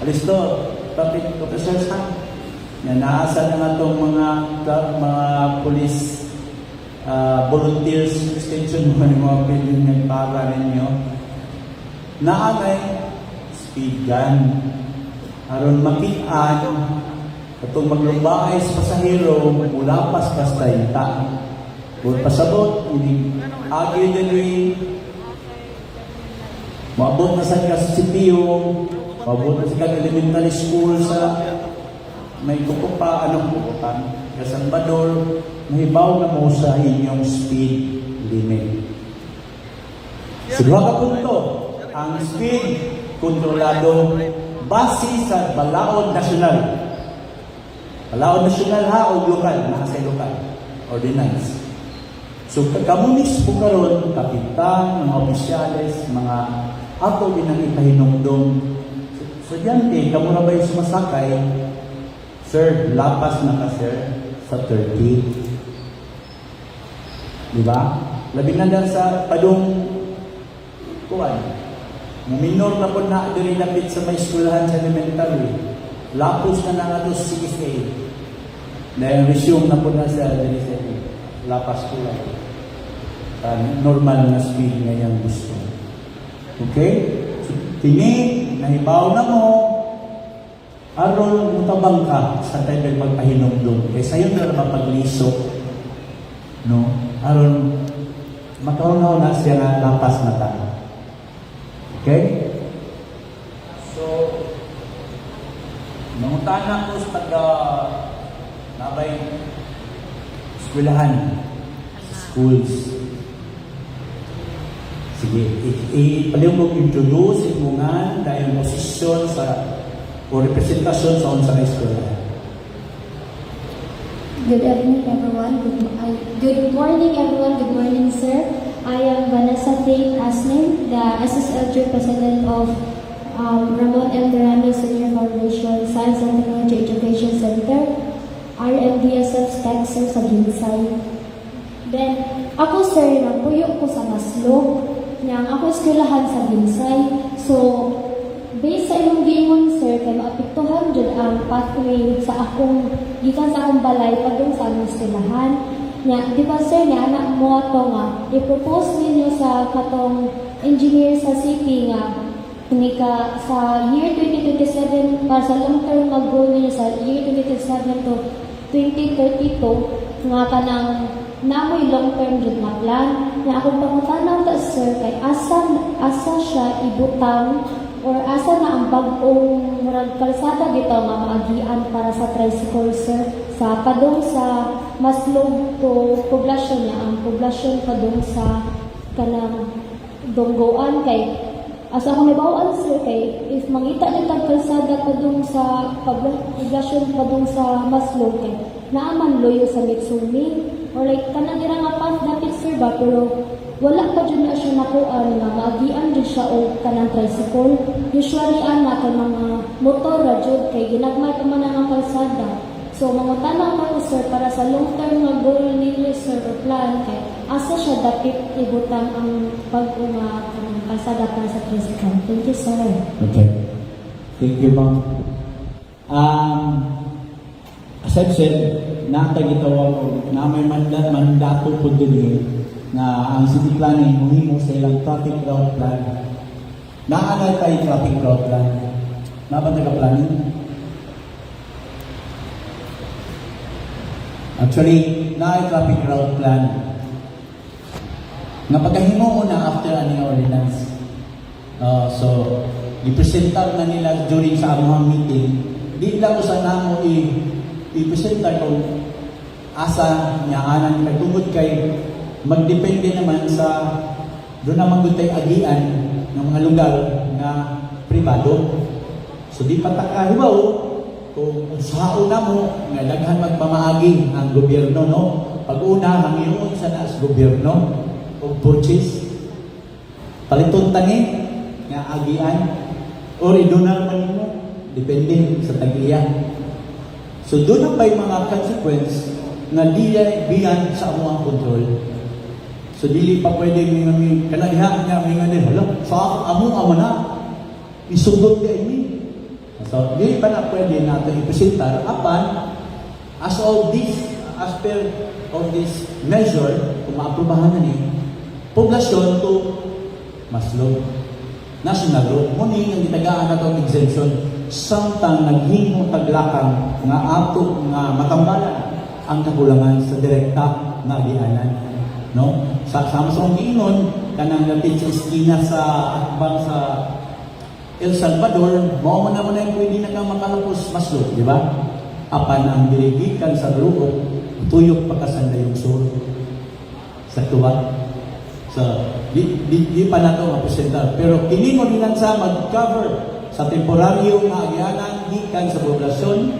Alisto, traffic officers ha? Na naasa na nga itong mga police volunteers extension mo ng mga piling nagpara ninyo. Naanay speed gun. Aron makitaan katong maglumbay sa pasahero mula pas ita. Kung pasabot, hindi agi din rin maabot na sa CPO, maabot na sa elementary school sa may kukupa, anong kukupan? Kasambador, mahibaw na mo sa inyong speed limit. Sa duha ka punto, ang speed kontrolado base sa Balaod National. Balaod National ha o lokal, nasa lokal, ordinance. So kamunis po karon, kapitan, mga opisyales, mga ato ginang ipahinumdum. So diyan kamo na ba yung sumasakay? Sir, lapas na ka sir sa 30. Di ba? Labi na dyan sa padung kuwan. Minor na po na diri lapit sa may eskwelahan sa elementary. Lapos na na nga 6A. Dahil resume na po na sa diri sa lapas ko lang. Normal na speed ngayon gusto. Okay? So, tini, nahibaw na mo, aron mutabang ka sa tayo magpahinumdum. Kaya sa'yo na mapaglisok. No? Aron makaroon na siya nga lapas na tayo. Okay? So, nangutana ko sa nabay eskwelahan, schools. Sige, paliw mo introduce mo nga dahil posisyon sa o representasyon sa unsang eskwelahan. Good evening, everyone. Good morning, everyone. Good morning, sir. I am Vanessa Faith Asnin, the SSLG President of Ramon M. Durando Senior Foundation Science and Technology Education Center, RMDSF Texas sa Ginsay. Then, ako, sir, napuyo ko sa Maslog, nang ako eskwelahan sa Ginsay. So, based sa inyong giingon, sir, kay maapektuhan dyan ang pathway sa akong, gikan sa akong balay, padung sa among eskwelahan. Nya, di ba, sir, niya, anak mo ito nga, i-propose ninyo sa katong engineer sa CP nga, ka sa year 2027, para sa long-term mag-goal ninyo sa year 2027 to 2032, nga kanang namoy long-term dyan nga plan. Nya, akong pangutanaw ta, sir, kay asa siya ibutang or asa na ang bagong murag kalsada dito nga maagian para sa tricycle, sir, sa padung sa Maslog to poblasyon niya, ang poblasyon padung sa kanang Donggoan kay asa ko nabawaan, sir, kay if mangita ni tag kalsada padung sa poblasyon padung sa Maslog kay naaman loyo sa Mitsumi or like kanang dira nga path dapat, sir, ba, pero wala pa dyan na siya nakuan nga maagian dyan siya o kanang tricycle. Usually, kay mga motor, radyo, kay ginagmay pa man ang kalsada. So, mga tanong ko, sir, para sa long-term nga goal ninyo, sir, or plan, kay asa siya dapat ibutang ang pag-unga kanang kalsada para sa tricycle. Thank you, sir. Okay. Thank you, ma'am. As I've said, nakagitawa ko na may mandato po din na ang city planning muhimo sa ilang traffic route plan. Naanay tayo traffic route plan. Naban naka-planning? Actually, naay traffic route plan. Nga pagkahimo na after ani ordinance. So, i-presentar na nila during sa among meeting. Di lang ko sa namo i-presentar ko asa niya anan nagtungod kay magdepende naman sa doon naman gutay agian ng mga lugar na pribado. So di patakahibaw kung saan na mo nga daghan magpamaagi ang gobyerno, no? Pag-una, hangiyon sa naas gobyerno. o purchase. Paliton tani nga agian or idonal man mo depende sa tag-iya. So doon na pa'y mga consequence na dili beyond sa among control. So dili pa pwede may kanadiha nga may ngani hala sa among amo na isugod di ini. So dili pa na pwede nato ipresentar apan as per of this measure kung maaprubahan na ni poblasyon to Maslog national road mo ni ang gitagaan na itong exemption samtang naghimo taglakang nga ato nga matambalan ang kakulangan sa direkta na agianan, no? Sa samsong giingon kanang lapit sa eskina sa atbang sa El Salvador, mao man naman ay pwede na kang makalapos Maslog, di ba? Apan ang diligikan sa grupo tuyok pa kasanda yung sur sa tuwa. So, di pa na ito mapresentar. Pero kini mo din sa mag-cover sa temporaryo nga agianan gikan sa poblasyon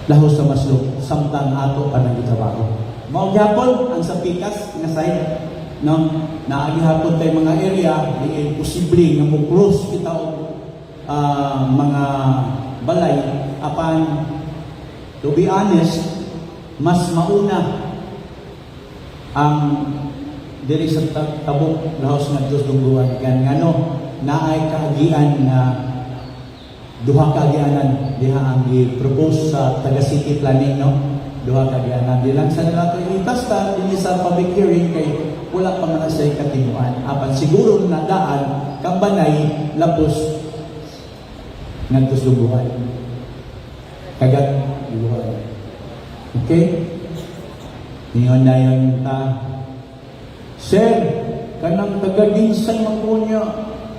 lahos sa Maslog samtang ato pa nang gitrabaho. Mao gyapon ang sa pikas nga side no naagihapon tay mga area di posible nga mo-cross kita og mga balay apan to be honest mas mauna ang diri sa tabok lahos nga Dios dungguan kan ngano naay kaagian na duha ka agianan diha ang gi-propose sa taga city planning no duha ka agianan dilang sa nato itasta dinhi sa public hearing kay wala pa man sa katinuan apan siguro na daan kambanay lapos ngadto dungguan kagat dungguan okay niyon na yung Sir, kanang taga-Dinsay Makunya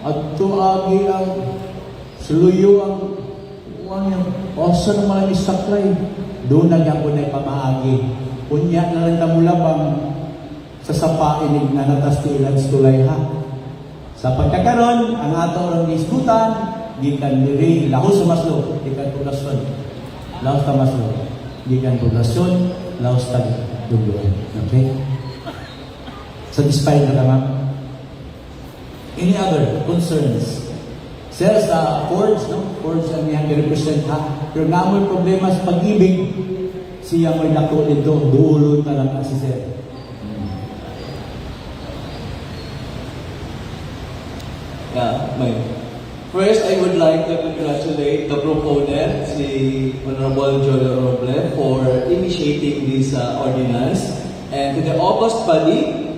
at tuagi ang suluyo ang osa naman ang isaklay. Doon na niya po na ipamaagi. Kunya na lang tamulabang sa sapainig na natastilan sa tulay ha. Sa pagkakaroon, ang ato ang diskutan, gikan diri, lahos sa Maslog, gikan poblasyon. Lahos sa Maslog, gikan poblasyon, lahos sa dugluan. Okay? Satisfied na naman. Any other concerns? Sir, sa Forge, no? Forge ang iyang represent ha. Pero namoy problema sa pag-ibig, siya may nako dito, duulot na lang si Sir. First, I would like to congratulate the proponent, si Honorable Jojo Roble, for initiating this ordinance, and to the August body,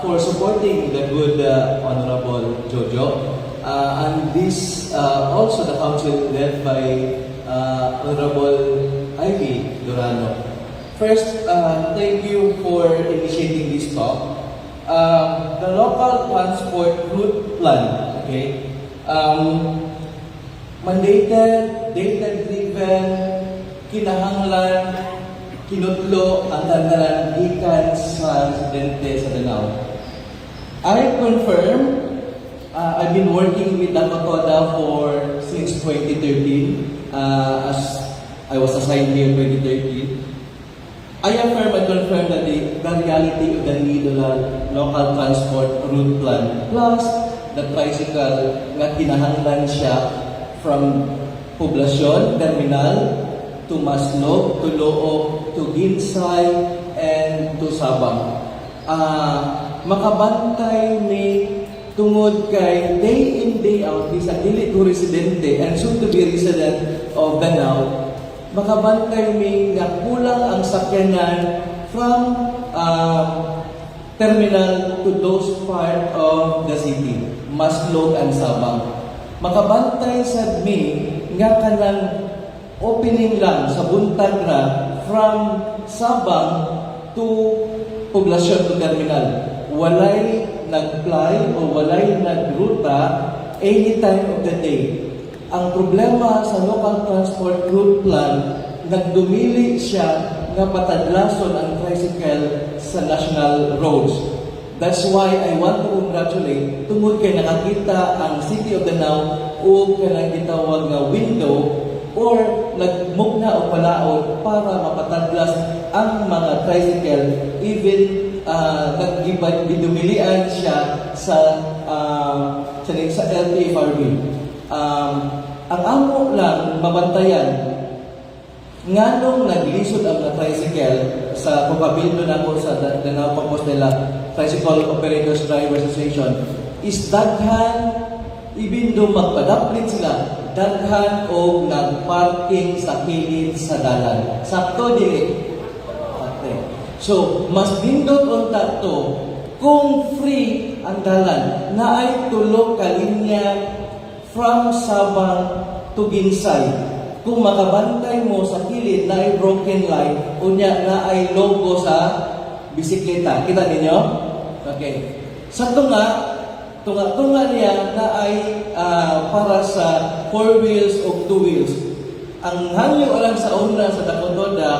for supporting the good Honorable Jojo. And this also the council led by Honorable Ivy Durano. First, thank you for initiating this talk. The local transport route plan, okay, mandated, data-driven, kinahanglan, kinutlo ang tandalan ikan sa residente sa Danao. I confirm, I've been working with Dakota since 2013, as I was assigned here in 2013. I affirm and confirm that the reality of the need of the local transport route plan, plus the tricycle na kinahanglan siya from Poblacion, Terminal, to Maslog, to Loob, to Ginsay, and to Sabang. Makabantay ni tungod kay day in, day out, bisag dili ko residente and soon to be resident of Danao, makabantay mi nga kulang ang sakyanan from terminal to those part of the city, Maslog and Sabang. Makabantay sad mi nga kanang opening lang sa buntag na from Sabang to Poblacion to terminal. Walay nag-fly o walay nagruta any time of the day. Ang problema sa local transport route plan, nagdumili siya nga patadlason ang tricycle sa national roads. That's why I want to congratulate tungod kay nakakita ang City of Danao o kanang gitawag nga window or nagmugna o palaod para mapatadlas ang mga tricycle even nagdumilian siya sa LTFRB. Ang amo lang mabantayan nganong naglisod ang tricycle sa pagpabildo na ko sa Danao Pagpos nila Tricycle Operators Driver Association is daghan, even though magpadaplit sila, daghan o nagparking sa kilid sa dalan. Sakto dili. Okay. So, mas nindot unta to kung free ang dalan na ay tulo ka linya from Sabang to Ginsay. Kung makabantay mo sa kilid na ay broken line, unya na ay logo sa bisikleta. Kita ninyo? Okay. Sakto nga, tunga niya na ay para sa 4 wheels o 2 wheels. Ang hangyo alam sa una sa Dakotoda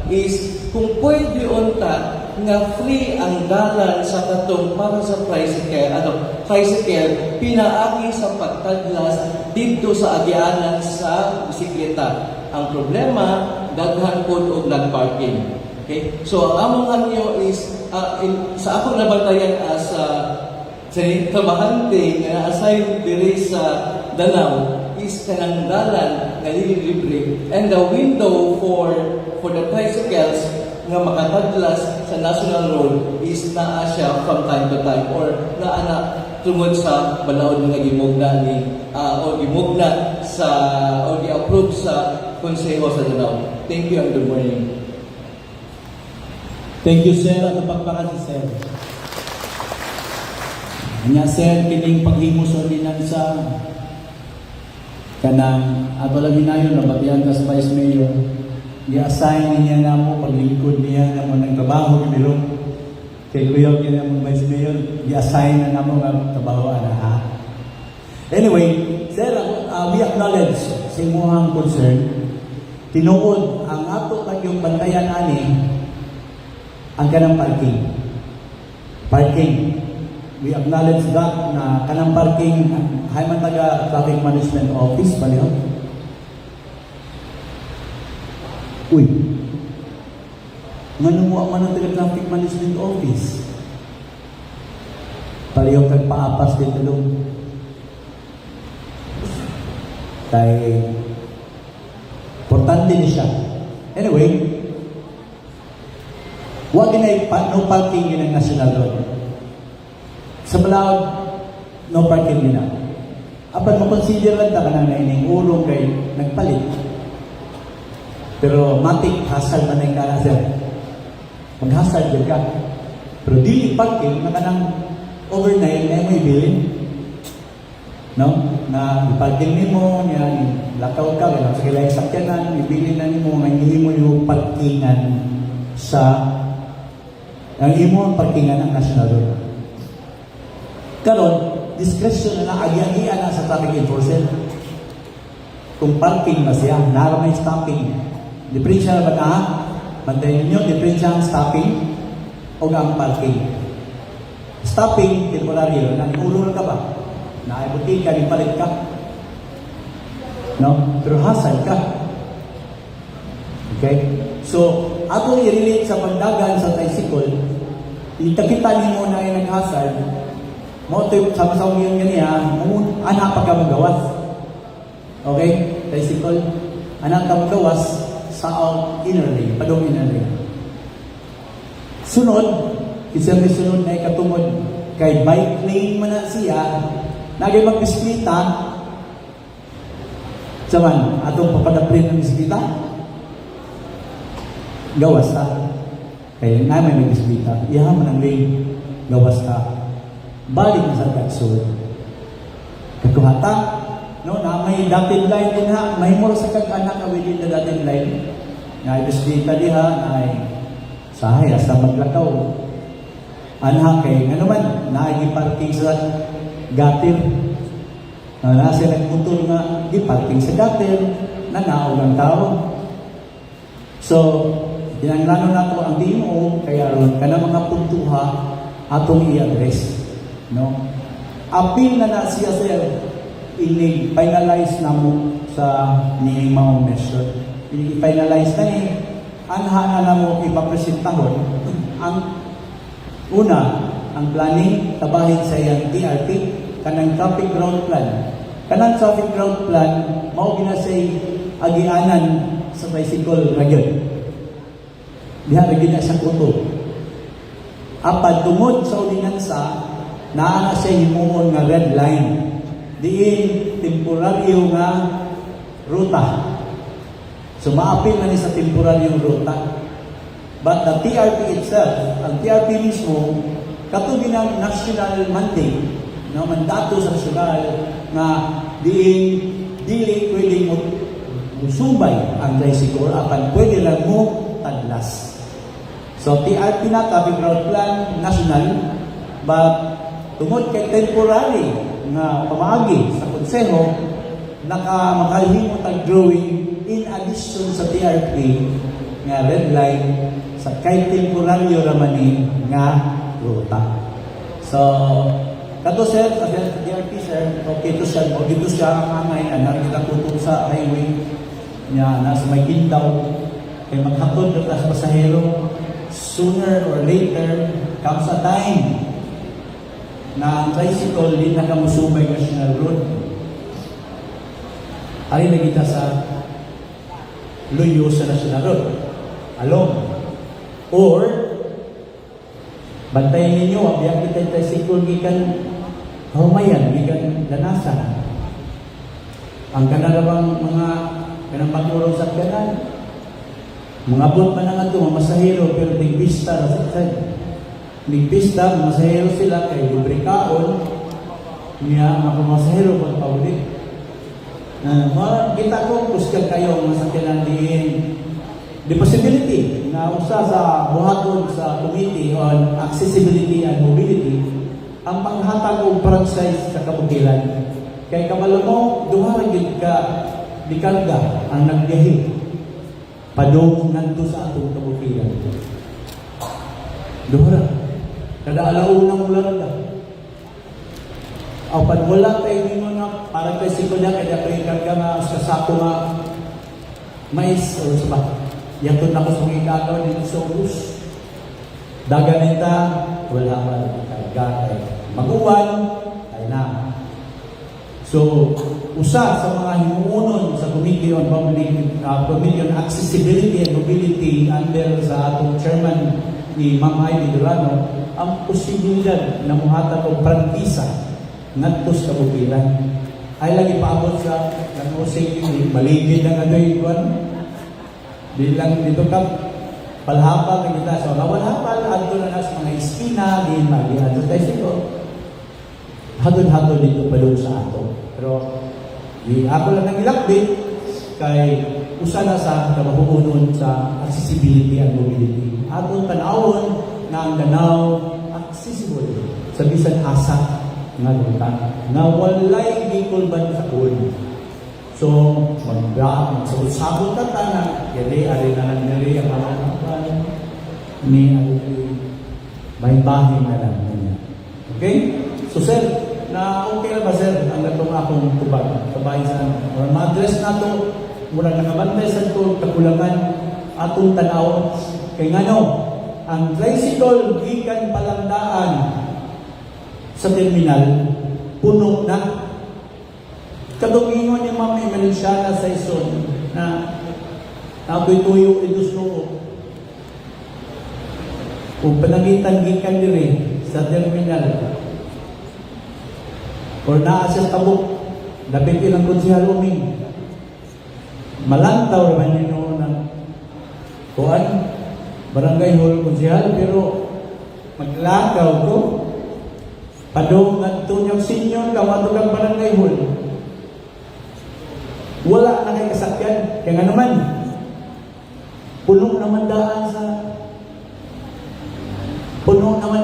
is kung pwede unta nga free ang dalan sa katong para sa tricycle pinaagi sa pagtaglas dito sa agianan sa bisikleta. Ang problema, daghan po og nagparking. Okay? So, ang among hangyo is, sa akong nabantayan as trabahante nga assign diri sa Danao is kanang dalan nga libre and the window for the tricycles nga makataglas sa national road is naa siya from time to time or naa tungod sa balaod nga gimugna ni o gimugna sa o gi-approve sa Konseho sa Danao. Thank you and good morning. Thank you, sir. At pagpaka si sir. Nya sir, kining paghimo sa ordinansa kanang ato lang hinayon na batihan ka sa Vice Mayor. I-assign niya na mo, paglingkod niya na mo ng trabaho ni Milong. Kay Kuya niya na mo Vice Mayor, i-assign na mo ng trabaho ha. Anyway, sir, we acknowledge sa inyong concern. Tinuod ang ato kagyong bantayan ani ang kanang parking. We acknowledge that na kanang parking hay man taga Traffic Management Office palihog. Uy. Ngano mo ang taga Traffic Management Office? Palihog kag paapas dito dong. Kay importante ni siya. Anyway, wag ginay no parking yun ang national road. Sa Malawag, no parking nila. Apan mo consider lang ta kanang naining ulong kay nagpalit. Pero matik hasal man ay kana sir. Maghasal jud ka. Pero dili parking na kanang overnight na mo ibilin. No? Na iparking nimo niya lakaw ka lang sa kilay sakyanan ibilin na nimo nga himo yung parkingan sa ang imo ang parkingan ng national road. Karon, discretion na agi-agian na sa traffic enforcer. Kung parking na siya, naroon may stopping. Diferensya na ba na? Bantayin ninyo, diferensya ang stopping o ang parking. Stopping, temporary, nangiulong ka ba? Naibutin ka, ipalit ka. No? Pero hasal ka. Okay? So, ako i-relate sa pandagan sa tricycle, itakita niyo na yung naghasal, mo ito, sama-sama yung ganyan, anak pa ka magawas. Okay? Tricycle. Anak ka magawas sa inner lane, padong inner lane. Sunod, isang sunod na ikatungod, kay bike lane man na siya, nagay mag-bisiklita, saman, atong papadaprin ng bisiklita, gawas ta. Kaya namin may bisiklita, iyaman ang lane, gawas ta. Balik na sa kagsud. Katuhata, no, na may dotted line din ha, may mura sa kag-anak within the dotted line. Nga bisiklita diha, ay sahay, asa maglakaw. Anha kay, nga naman, nagi-parking sa gatir. Nasa nagputol nga, gi-parking sa gatir, nanaog ang tao. So, dinanglano na to ang DMO, kaya ron, kana mga puntuha, atong i-address. No? Appeal na siya sir, ini-finalize na mo sa minimum measure. Ini-finalize na anha na mo ipapresentahon ang Una, ang planning tabahin sa iyang TRP kanang traffic route plan. Kanang traffic route plan mao gina say agianan sa tricycle ragyod. Diha ra gina sa kuto. Apan tungod sa ordinansa naa na siya himuon nga red line. Diin temporaryo nga ruta. So maapil na ni sa temporaryong ruta. But the TRP itself, ang TRP mismo, katubi ng national mandate, no, mandato sa nasyonal na dili pwedeng musubay ang tricycle apan pwede lang mo tadlas. So TRP na, traffic route plan, national, but tungod kay temporary nga pamaagi sa konseho, makalhimo tag drawing in addition sa TRP nga red line sa kay temporaryo ramani nga ruta. So, kato sir, sa DRP sir, okay to sir, o dito siya ang angay, anak kita tutong sa highway niya, nasa may gindaw, kay maghapon na sa pasahero, sooner or later, comes a time na ang tricycle din nakamusubay national road. Ari na kita sa luyo sa national road. Along. Or, bantayan ninyo, abiyang kita yung tricycle gikan humayan, gikan lanasan. Ang kanarabang mga kanang pagurong sa kanan, mga bot man nga ito, mga masahero, pero nagbista na sa kanan. Nagbista, masahero sila, kay libre kaon, niya mga masahero pagpaulit. Kita ko, kuskan kayo, masakyanan din. The possibility na usa sa buhaton sa Committee on Accessibility and Mobility ang panghatag og franchise sa kabukiran. Kay kamalo mo, duha ra gyud ka dikarga ang nagbiyahe padung ngadto sa atong kabukiran. Duha ra. Kada alaunang ulan na. Aw pag wala tayo nimo na para kay sikula kay dapat karga nga sa sako nga mais o sa yato na ko sa mga gagawin dito sa urus. Daganita, wala man karga kay maguwan, ay na. So, usa sa mga himuunon sa Committee on Committee on Accessibility and Mobility under sa atong chairman ni Ma'am Ivy Durano, ang posibilidad na muhatag og prangkisa ngadto sa kabukiran. Ay lagi paabot sa kanusing maligid ang adoy kuan. Bilang dito ka, palhapal na kita. So, nawalhapal, adto na nas mga iskina, din mag-iadto tayo sito. Hatod-hatod dito palong sa ato. Pero, ako lang nang ilakbit, kay usa na sa kamahuunon sa accessibility and mobility. Atong tanawon na ang Danao accessible sa bisan asa nga luta. Na walay gikulban sa kuwan. So, magsabot-sabot na tanan, yali, ari na lang nari, ang mga ni may bahay na lang niya. Okay? So, sir, na okay na ba, sir, ang gatong akong tubag, kabahin sa ma-address na ito, murang nakabantay sa ito, kakulangan, atong tanaw, kay nga no, ang tricycle, gikan palandaan sa terminal, puno na. Katungingon yung mga Emerensyana sa ison na ako'y tuyo idusuko. Kung panagitan gikan diri sa terminal or naasas tabok, dapat ilang konsihal uming. Malantaw naman yun ng kuan, barangay hall konsihal, pero maglakaw ko, padong at tunyang sinyon, kamatog ang barangay hall. Wala na kay kasakyan. Kaya nga naman, puno naman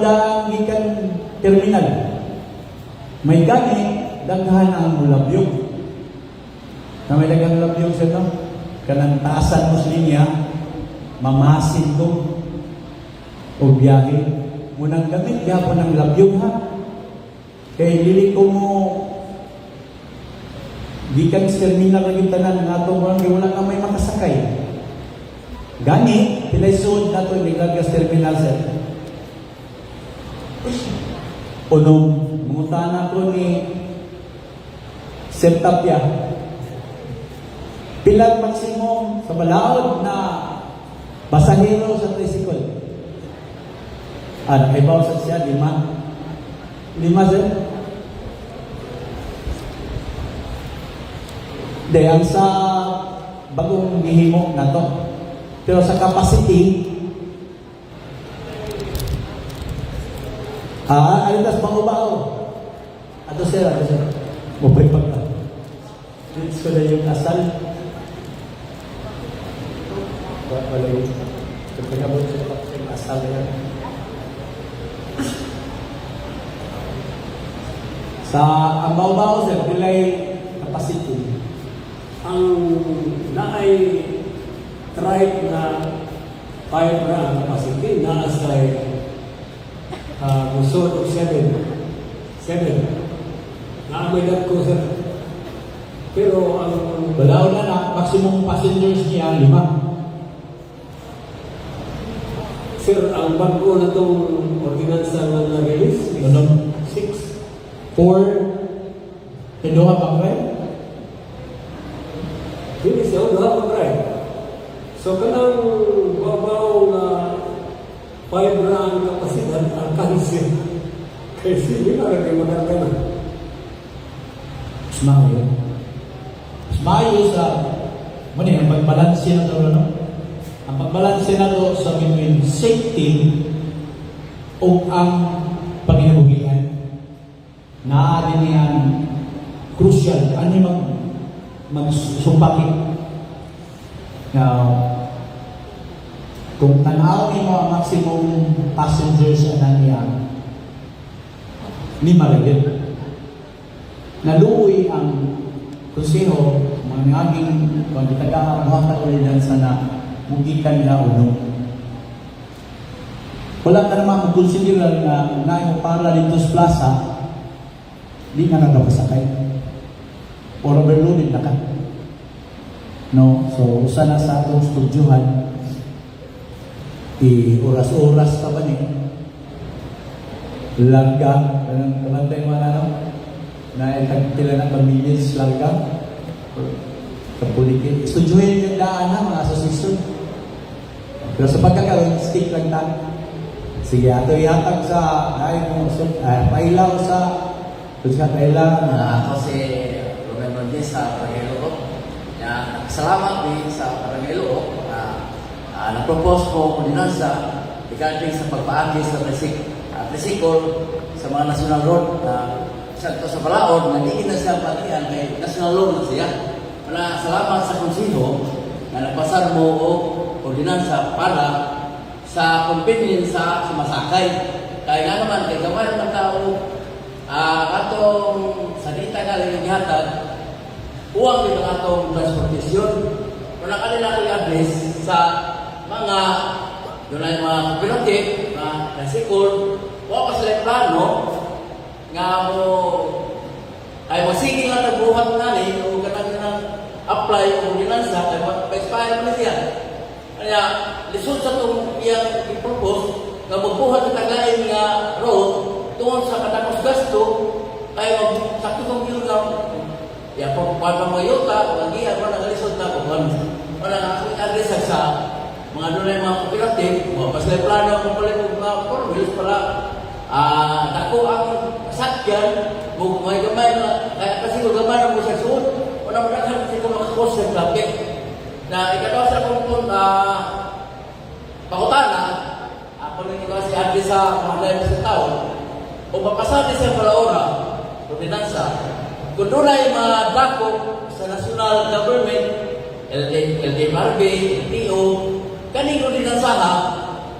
daan gikan terminal. May gani, daghan ang mulabyog. Na may dagang labyog sa ito. Kanang taasan mo sa linya, mamasin ko o biyahe. Munang gamit, yapon ng labyog ha. Kaya lili ko mo gikan sa terminal ng yung tanan ng atong barangay, wala na may makasakay. Gani, pilaysod na ito yung naglagas terminal, sir. Unong mungutana ko ni Sir Tapia. Pilang maksimum sa balaod na pasahero sa tricycle. Nakaibaw sa siya, 5. 5, sir? Ang sa bagong gihimo na to. Pero sa capacity, alitas pang-ubao. Ato sir. Mabay pagka. Dito ko na yung asal. Wala yun. Pagkabot sa yung asal na yan. Sa ambao-bao sir, pilay capacity. Ang naay tribe na 5 ra capacity na sa Musod of 7. Naamay ko sir. Pero ang Balaod na maximum passengers niya 5. sir, ang bago na itong ordinansa na na-release is Ano? 6. 4 Kedoha bang right? Hindi siya, wala pa try. So, kanang babaw na 5 ra ang kapasidad, ang kansil. Kasi hindi na rin maganda na. Mayo sa ang pagbalanse na to, no? Ang pagbalanse na to sa between safety o ang paginabuhian na din yan crucial. Ano yung magsumpakit? Now, kung tanaw ni mo ang maximum passengers na niya, 5 rin. Naluoy ang konseho, mga ngaging pagkitagaan mga kaulidan sana mugikan nila uno. Wala ka naman magkonsiderar na unahin mo para dito sa plaza, di na nagpasakay. Or overloaded na ka. No? So, usa na sa atong studyuhan, oras-oras ka ba niya? Larga, kamantay mo na, no? Na tagpila ng pamilya larga. Kapulikin. Studyuhin yung daan na, mga asosisyon. Pero sa pagkakaroon, stick lang tayo. Sige, ato ihatag sa pailaw sa pailaw. Ako si Ruben Montes sa Parangelo. Salamat din sa Parangelo na nag-propose ko ordinansa regarding sa pagpaagi sa tricycle sa mga national road na sa Balaod, nagiging na siya patian kay national road na siya. Salamat sa konsiho na nagpasar mo o ordinansa para sa convenience sa sumasakay. Kaya nga naman, kay gamay ng tao, atong salita nga lang yung ihatag, huwag din ang atong transportasyon. Kung nakalila i-address sa mga doon ay mga pilote, mga tricycle, huwag pa sila plano nga mo ay masiging lang nagbuhat namin o kanang apply o ordinansa kay ma-expire na siya. Kaya, lisod sa itong iyang i-propose na magbuhat na tagain nga road tungkol sa katapos gasto ay sakto kong kilogram. Kaya kung paano mga yota, mga giya, mga nagalisod na kung wala na address sa mga doon ay mga koperative, mga paslay plano kung pala yung mga formula para dako ang sakyan, may gamay na, kaya kasi kung gamay na mo sa suot, wala mo nakhan kasi kung makakos ng traffic. Na ikatawa sa kung pakutana, ako nang ikaw si Adi sa mga dahil sa tao, o mapasali sa Palaora, ordinansa, kung doon ay mga dako sa national government, LTFRB, LTO, kaning ordinansa na,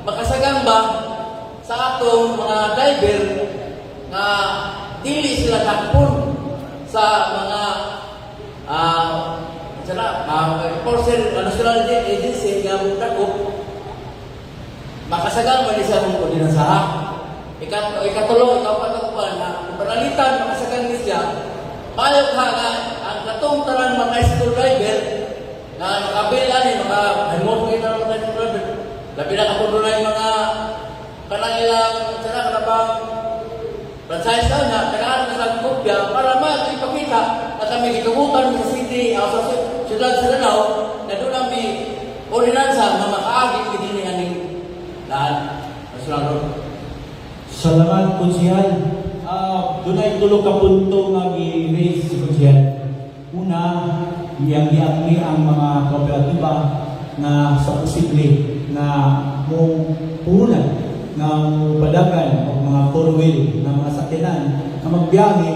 makasagang ba sa atong mga driver na dili sila takpon sa mga national agency nga dako makasagang man siya mong ordinansa. Ikatulo, ikaw patakupan na panalitan makasagang siya mayok ha nga ang katong tanan mga school driver na nakabila ni mga remote kita ng driver labi na katulunay mga kanang ilang sana ka na bang franchise daw na kailangan na sa kopya para ipakita at kami gitugutan sa city, sa siyudad sa Lanao, na doon kami ordinansa na makaagit din aning lahat. Nasunod. Salamat, Kunsihal. Doon ay tulog ka punto nga i-raise si Kunsihal. Una, iyang-iyang ang mga kooperatiba na sa posible na mong puhunan ng padagan o mga four-wheel na mga sakyanan na magbiyahe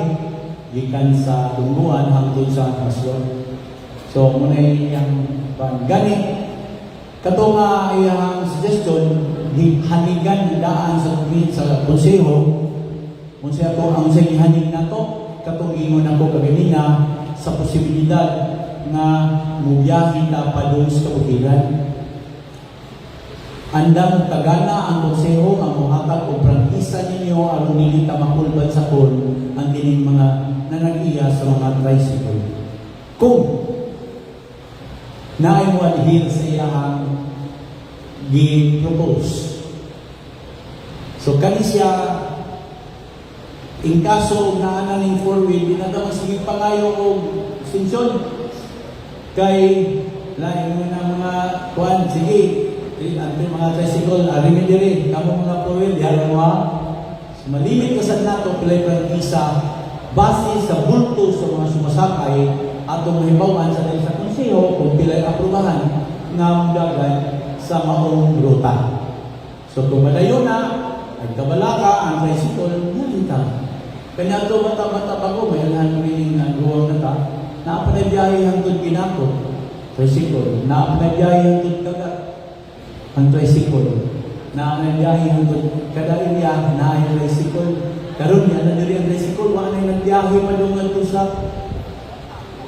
gikan sa Dunguan hangtod sa Masyon. So, muna yung gani. Kato nga iyang suggestion, hanigan daan sa konseho. Konsya ko ang sa hanig na to, katong ingon ako kaganina sa posibilidad na mubiyahin na pa doon sa kabukiran. Andang tagana ang konseho ang muhatag o prangkisa ninyo ang nili tamakulban sa kon ang dining mga nanag-iya sa mga tricycle. Kung naay mo adhere sa iyang gi-propose. So kani siya in kaso na ananing four-wheel, dinadamang sige pangayo o extension kay lain mo na mga kuan, sige ang mga tricycle, aring diri, kamo mga four-wheel, diyan mo ha. Malimit ka sa nato, pilay prangkisa, base sa bulto sa mga sumasakay, atong mahibawan sa dahil sa konseho, kung pilay aprubahan, nga dagan sa maong ruta. So kung madayo na, nagkabala ka, ang tricycle, nalita. Kanya ito mata-mata bago, may alhan rin ang luwang na ta, naapanay hangtod ginako, tricycle, naapanay hangtod kagat, ang tricycle, naapanay hangtod kada area, naay tricycle, karon niya na diri ang tricycle, wala na nagbiyahe madungan to sa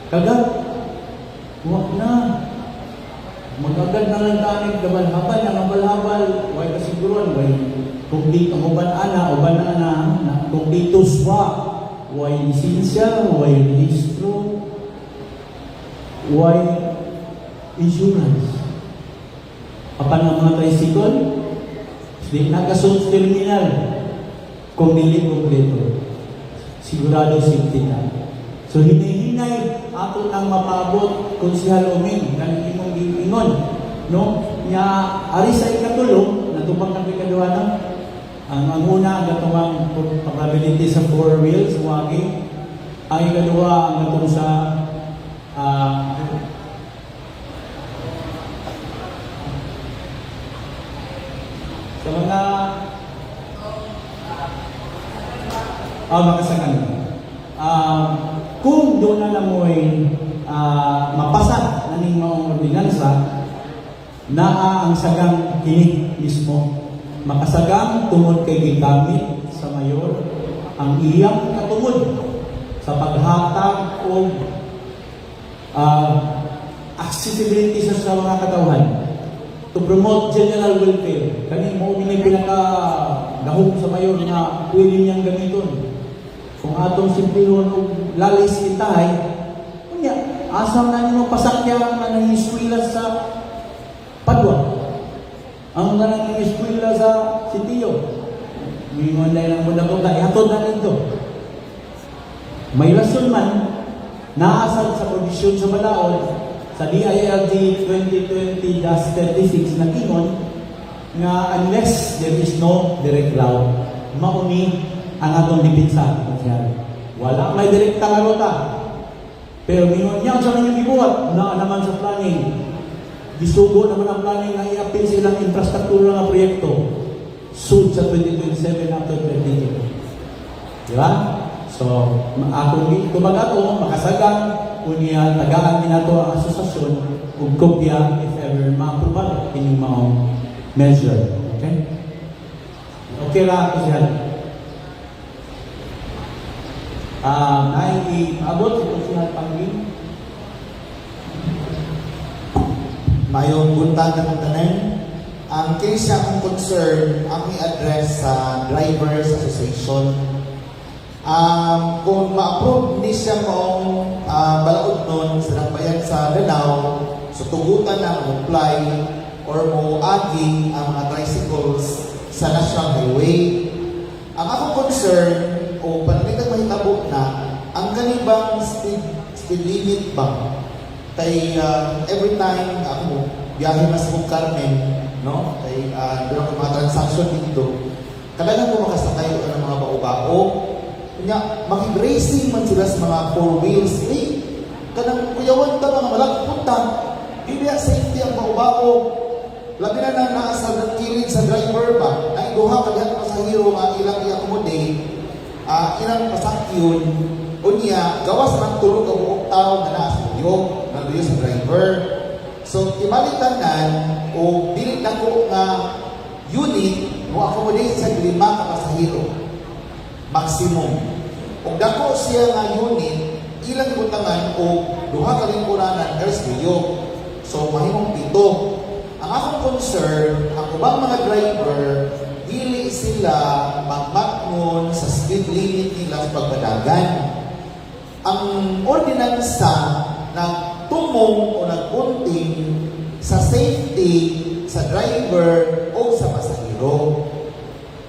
kagat, wak na, magagad na lang tanig, gabal-habal, nangabal-habal, way kasiguruan, way kung di kamuban ana o banana na kung dito swa way lisensya, way registro, way insurance. Apan ang mga tricycle, di nakasunod terminal kung dili kompleto. Sigurado safety na. So hinihinay ato nang mapabot Konsehal Oming kanang imong giingon, no? Nya ari sa ikatulong natubang ng ikaduha ang una, ang gatong probability sa four wheels, wagi. Ang ikaduha, ang gatong sa mga makasagan. Kung doon na namoy mapasa naning mga ordinansa, naa ang sagang kini mismo. Makasagang tungod kay gigamit sa mayor ang iyang katungod sa paghatag o accessibility sa mga katawhan to promote general welfare. Kani mo ini pinaka-dahog sa mayor na pwede niyang gamiton. Kung atong simplihon o lalis itahay, kunya, asam na nimo pasakya na nangiskwila sa Padua. Ang nanang eskwela sa Sitiyo, mingon na lang muna ko, ihatod na nito. May rason man, naasal sa provision sa Balaod, sa DILG 2020-36 na kingon, nga unless there is no direct law, mauni ang atong dipinsa. Wala may direkta nga rota. Pero mingon niya sa kanyang ibuhat, na naman sa planning, gisugo naman ang planning na i-appeal silang infrastruktura nga proyekto soon sa 2027 after 2022. Diba? So, akong kumbaga to, makasagang unya tagaan minato ang asosasyon ug kopya if ever ma-approve inyong mga measure. Okay? Okay ra ko siya. Abot ko siya pangin. Mayong buntag ng tanan, ang case akong concern, ang i-address sa Drivers Association. Kung ma-approve ni siya kung balaod nun sa nagbayad sa Lanao, so tugutan na apply or mo-agi ang mga tricycles sa National Highway. Ang akong concern, speed limit ba? Kay every time ako biyahe mas sa Carmen, no? Kay doon ako mga transaction dito. Kailangan ko makasakay ng mga bao-bao. Kanya, makig-racing man sila sa mga four wheels. Kanang kuyawan ta mga malagpunta. Hindi safety ang bao-bao. Labi na nang nasa kilid sa driver ba? Ay duha kagyan pasahero nga ilang i-accommodate. Ilang pasakyon. Unya, gawas ng tulog ang buong tao na nasa tuyok, nanduyo sa driver. So, ibalitan o dili na ko nga unit mo accommodate sa 5 ka pasahero. Maximum. Kung dako siya nga unit, ilang butangan o duha ka lingkuranan there's tuyok. So, mahimong 7. Ang akong concern, ang ubang mga driver, dili sila magmatngon sa speed limit nila sa pagbadagan. Ang ordinansa nagtumong o nagpunting sa safety sa driver o sa pasahero.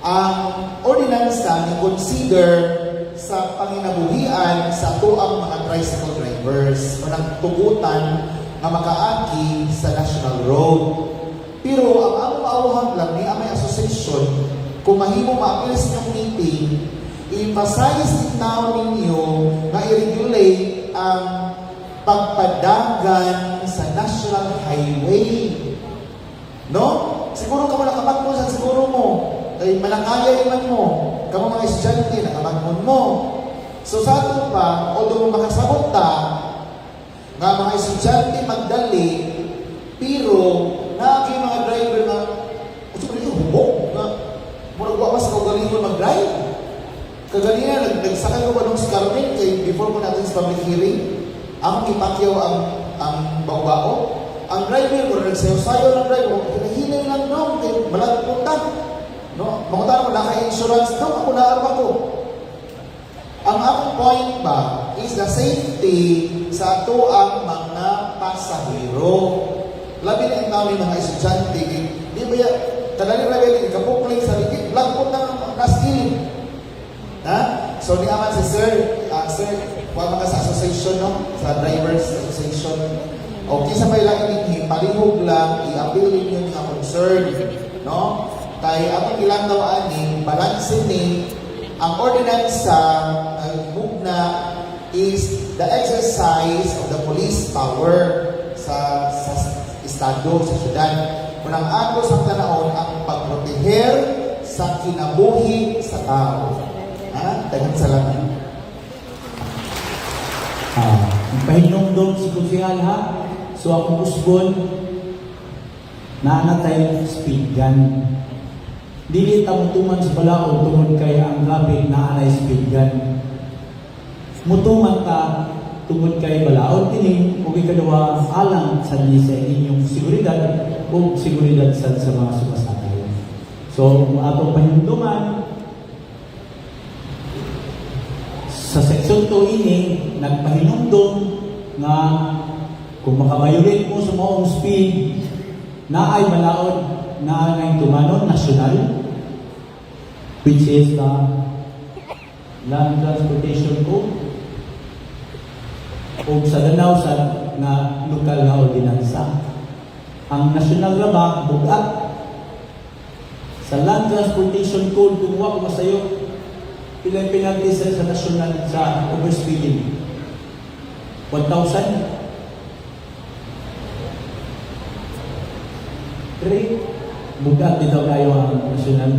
Ang ordinansa ni consider sa panginabuhian sa tuang mga tricycle drivers o nagtugutan na makaagi sa national road. Pero ang among maawahang lang ni amay association, kung mahimo ma-appeal sa inyong meeting, i-emphasize itaw ninyo na i-regulate ang pagpadagan sa national highway. No? Siguro ka mo nakamatmon sa siguro mo. Kaya malangayay man mo. Kamu mga estudyante, nakamatmon mo. So sa ato pa, although makasabot ta, nga mga estudyante magdali, pero na kay mga driver na gusto ko rin hubog na murag wa mas kaugalingon mag-drive. Kaganina, nagsakay ko ba nung si Carmen kay before ko natin sa public hearing, ako ipakyaw ang bao-bao. Ang driver ko, nagsayo-sayo ng driver, hinahinay lang nung, kay malagpunta. No? Mangutan ko, naka-insurance nung, ako naarap ako. Ang akong point ba is the safety sa ato ang mga pasahero. Labi na yung namin mga estudyante, di ba yan, kanali rin, kapukling sa likid, lagpot ng naskilin. Ha? So, ni aman si Sir, wala mga sa association, no? Sa Drivers Association. Okay, sa may lang ini, palihog lang, i-appeal ninyo nga concern, no? Kaya ang ilang daw ani, balansin ni, ang ordinance sa mugna is the exercise of the police power sa estado, sa syudad. Unang ato sa tanaon ang pagproteher sa kinabuhi sa tao. Daghang salamat. Pahinungdong si Kunsihal ha. So ako usbon naanatay speed gun. Dili tamutuman sa balaod tungod kay ang traffic naanay speed gun. Mutuman ta tungod kay balaod kini ug ikaduha alang sa inyong seguridad o seguridad sa mga sumasakay. So atong pahinungduman sa section 2 ini, nagpahinumdum nga kung makabayulit mo sa maong speed, na ay malaod na ngayong tumanon national, which is the Land Transportation Code, o sa Danau sa na lokal na ordinansa. Ang national raba, bugat. Sa Land Transportation Code, kung wag masayo, ilang penalty sa national sa overspeeding? 1,000? 3? Bugat dito kayo ang national.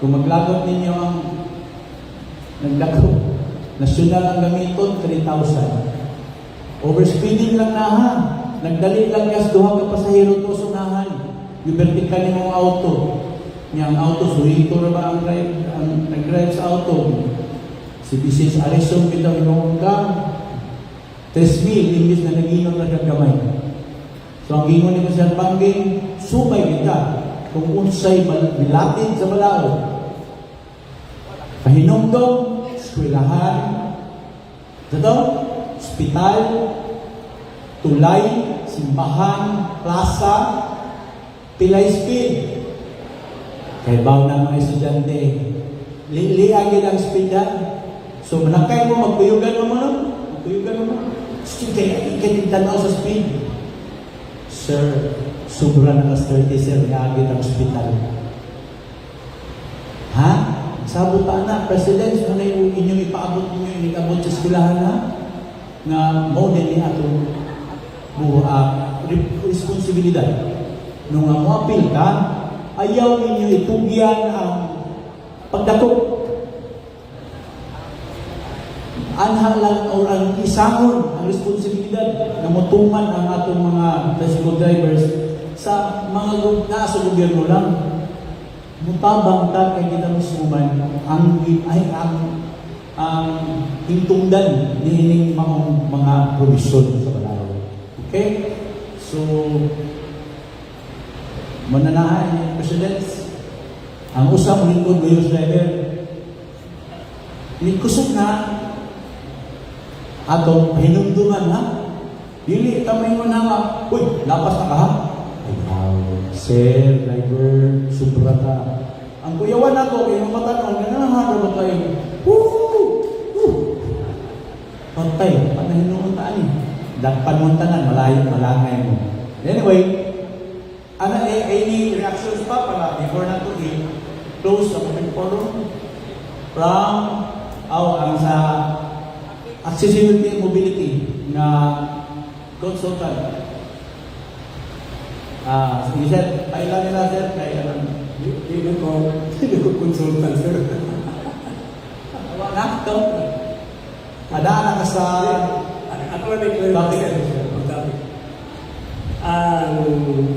Kung maglagot ninyo ang naglako, national ang gamiton, 3,000. Overspeeding lang na ha. Nagdali lang gas duha ka pasahero to sunahan. Liberty ka nimong auto. Yang auto, suhito na ba ang nag-drive sa auto? Si Mrs. Alison kita inong ka 3,000 imbis na nag-inom na kagamay. So ang gingon ni Mr. Bangging, sumay kita kung unsay bilatid sa balaod. Pahinungdong, eskwelahan, ospital, tulay, simbahan, plaza, pilay speed. Kaya baw na mga estudyante, liagin ang speed. So manakay mo, magpuyugan mo mo. Magpuyugan mo mo. Kaya tanaw sa speed. Sir, sobra na kas 30, sir, naagit ang ospital. Ha? Sabot pa na, President, ano yung inyong ipaabot ninyo, inikabot sa eskwelahan na? Na mo din ni ato responsibilidad. Nung mo apil ka, ayaw ninyo itugyan ang pagdakop. Anhalan o ang isahon ang responsibilidad na mutuman ang atong mga tricycle drivers sa mga nasa gobyerno lang. Mutabang ta kay kita musuman ang hintungdan niining mga provision sa Balao. Okay? So mananahan ni President ang usang lingkod ng driver. Kusog na atong hinumduman ha. Dili kamay mo na nga, uy, lapas na ka ha? Ay, wow, sir, driver, sobra ka. Ang kuyawan ako, kayo matanong, nanahara ba kayo? Patay, panahinuon taan eh. Dakpan mo tanan, malangay mo. Anyway, any reactions pa pala before na to close the open forum from ang sa accessibility and mobility na consultant. Sige sir, pailan nila sir, kaya Hindi ko consultant, sir. wala ito. Adaan ka sa Ako na may ang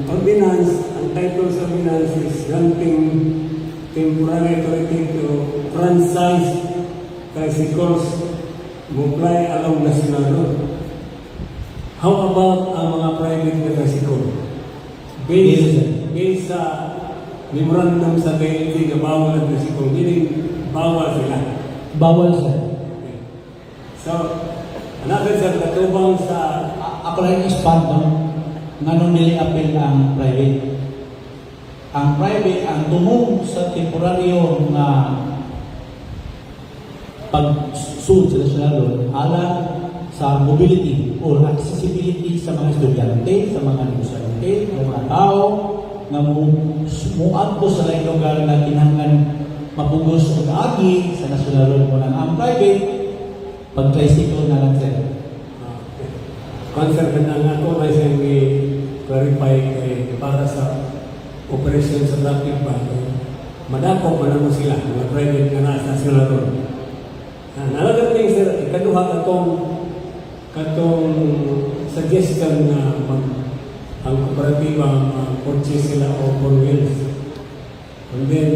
ordinance, ang title sa ordinance is granting temporary authority to franchise tricycles mobile along national road. How about ang mga private na tricycle? Based sa memorandum sa PNP na bawal ang tricycle, meaning bawal sila. bawal sir. So, hanapin sa katubang sa Ako lang expand no? Nganong nili-apil ang private. Ang private, ang tumong sa temporaryo na pag-suit sa national road, ala sa mobility or accessibility sa mga estudyante, sa mga negosyante, sa mga tao, nga muadto sa laing lugar na kinahanglan mapugos o kaagi sa national road mo ng ang private, pag-tricycle na lang sir. concern na ako na siya i-clarify para sa operation sa traffic ba. Madako pa naman sila, mga private na nasa national road. Another thing sir, ikaduha katong suggestion na ang kooperatiba purchase sila o four wheels. And then,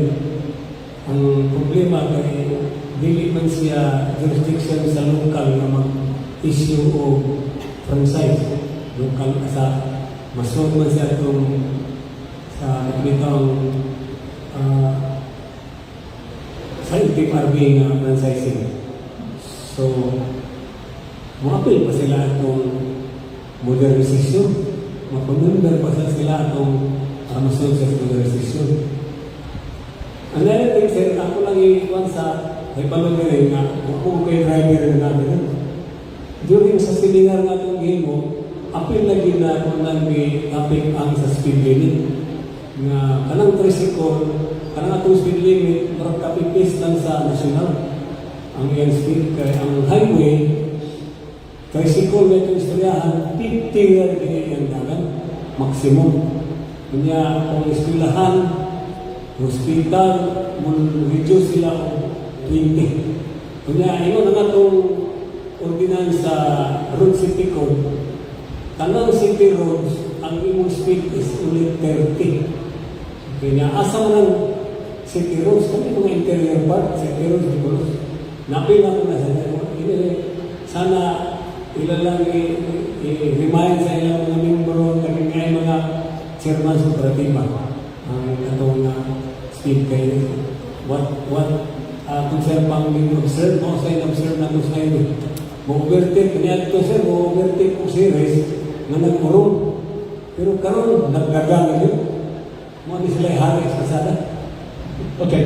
ang problema kay dili man siya jurisdiction sa local na mag-issue o franchise. Local sa masod man siya itong sa itong sa IPRB nga franchising. So, muapil pa sila itong modernization. Mapag-member pa sila itong masod sa modernization. Ang lahat sir, ako lang iwan sa ipalong rin nga, kung kay driver na namin. During sa seminar nga itong game mo, apil lagi na kung nang may topic ang sa speed limit. Nga kanang tricycle, kanang atong speed limit, marang copy-paste lang sa national. Ang iyang speed, kaya ang highway, tricycle na itong istoryahan, 50 yan yung dagan, maximum. Kanya kung eskwelahan, hospital, reduce sila o 20. Kanya, yun ang atong ordinance sa road city code. Tanang city roads, ang imong speed is only 30. Kanya, asa mo ng city roads, kung mga interior part, city roads, because napila ko na sana ilalang i-remind sa ilang mga membro, kami nga mga chairman sa kooperatiba. Ang itong speed kayo. Kung sir pang observe, mo sa in-observe na kung sa'yo. Mo-overtake, kanya ito sir, mo-overtake po series na nagkurong. Pero karon naggagang yun. Mo di sila ihari sa kasada. Okay.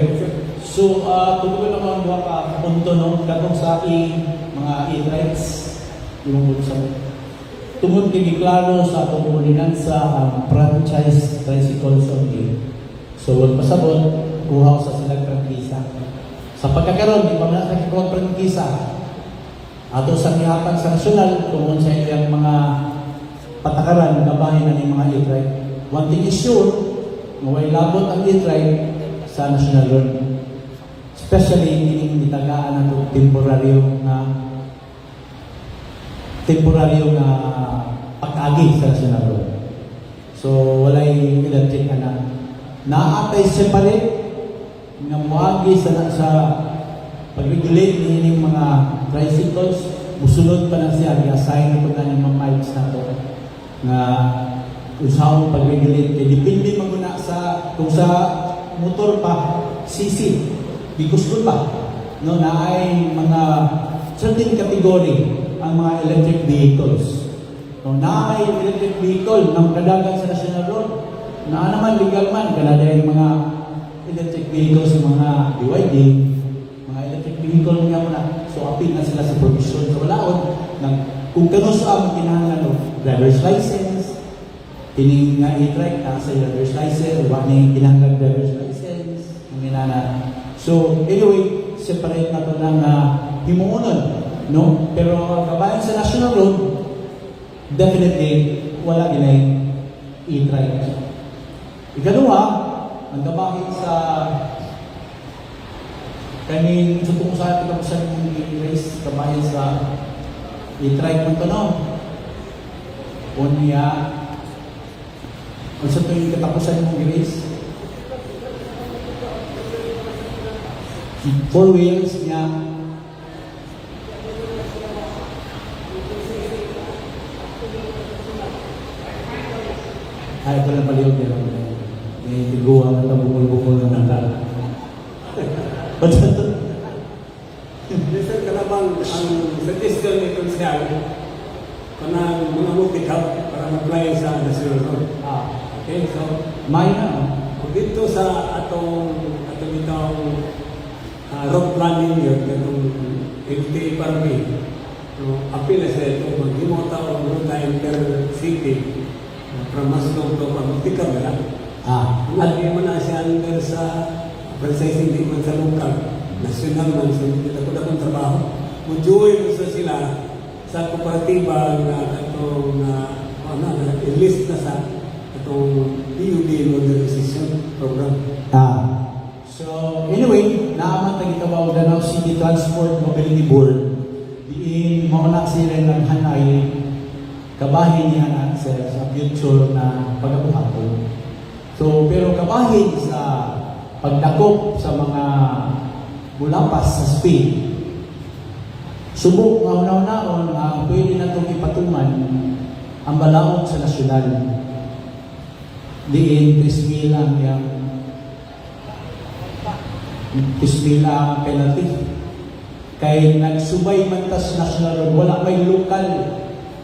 So, tutuloy naman mga punto no, katong sa mga e-rights. Yung sa tungod kini klaro sa atong ordinansa ang franchise tricycles only. So wag pasabot kuha sa silang prangkisa. Sa pagkakaroon di pa man sa kuha prangkisa. Ato sa gihatag sa nasyonal tungod sa iyang mga patakaran gabahin na ng mga e-trike. One thing is sure, maway labot ang e-trike sa national road. Especially kining gitagaan nato temporaryo nga pag-agi sa national road. So walay electric na naatay separate nga moagi sa pag-regulate nining mga tricycles, musunod pa na siya i-assign na po na yung mga miles na to nga usahong pag-regulate kay depende maguna sa kung sa motor pa CC because good pa no na ay mga certain category ang mga electric vehicles. So, na ay electric vehicle na makadagan sa national road. Na naman legal man, kanada yung mga electric vehicles, yung mga BYD, mga electric vehicle nga muna. So, apil na sila sa provision sa walaon. Kung kanus ang kinahanglan of driver's license, tining nga e-trike, sa driver's license, wala na yung kinahanglan driver's license, ang ginana. So, anyway, separate na ito ng himuunon. No? Pero kabayan sa national road, definitely wala ginay e-trike. Ikalawa, ang kabayan sa kaning kung sa ating kapusan yung i-race kabayan sa e-trike ng tanong. Unya, kung sa ito yung katapusan yung i-race, 4 wheels niya. Ay, ito lang paliw nila. May tiguan at bukol-bukol ng nata. Mr. Kalabang, ang suggestion ni Konsyal, kanang mga multi-hub para mag-apply sa national road. Okay, so, May na. dito sa atong itong road planning yun, itong LTFRB, apil na siya ito, mag-himota o road time per city, from Maslog to Pagbutikam na lang. Lagi mo na siya under sa franchising, di man sa local, national man, so dito trabaho. Mujoy mo sa sila sa kooperatiba na itong enlist na sa itong PUD modernization program. So, anyway, naaman na gitabaw Danao City Transport Mobility Board. Diin mauna sila ng hanay kabahin niya sa future na pagkabuhaton. So, pero kabahin sa pagdakop sa mga mulapas sa speed, subok nga una-unaon na pwede na itong ipatuman ang balaod sa nasyonal. Diin, 3,000 lang yung 3,000 ang penalty. Kay nagsubay man ta sa national road, wala may lokal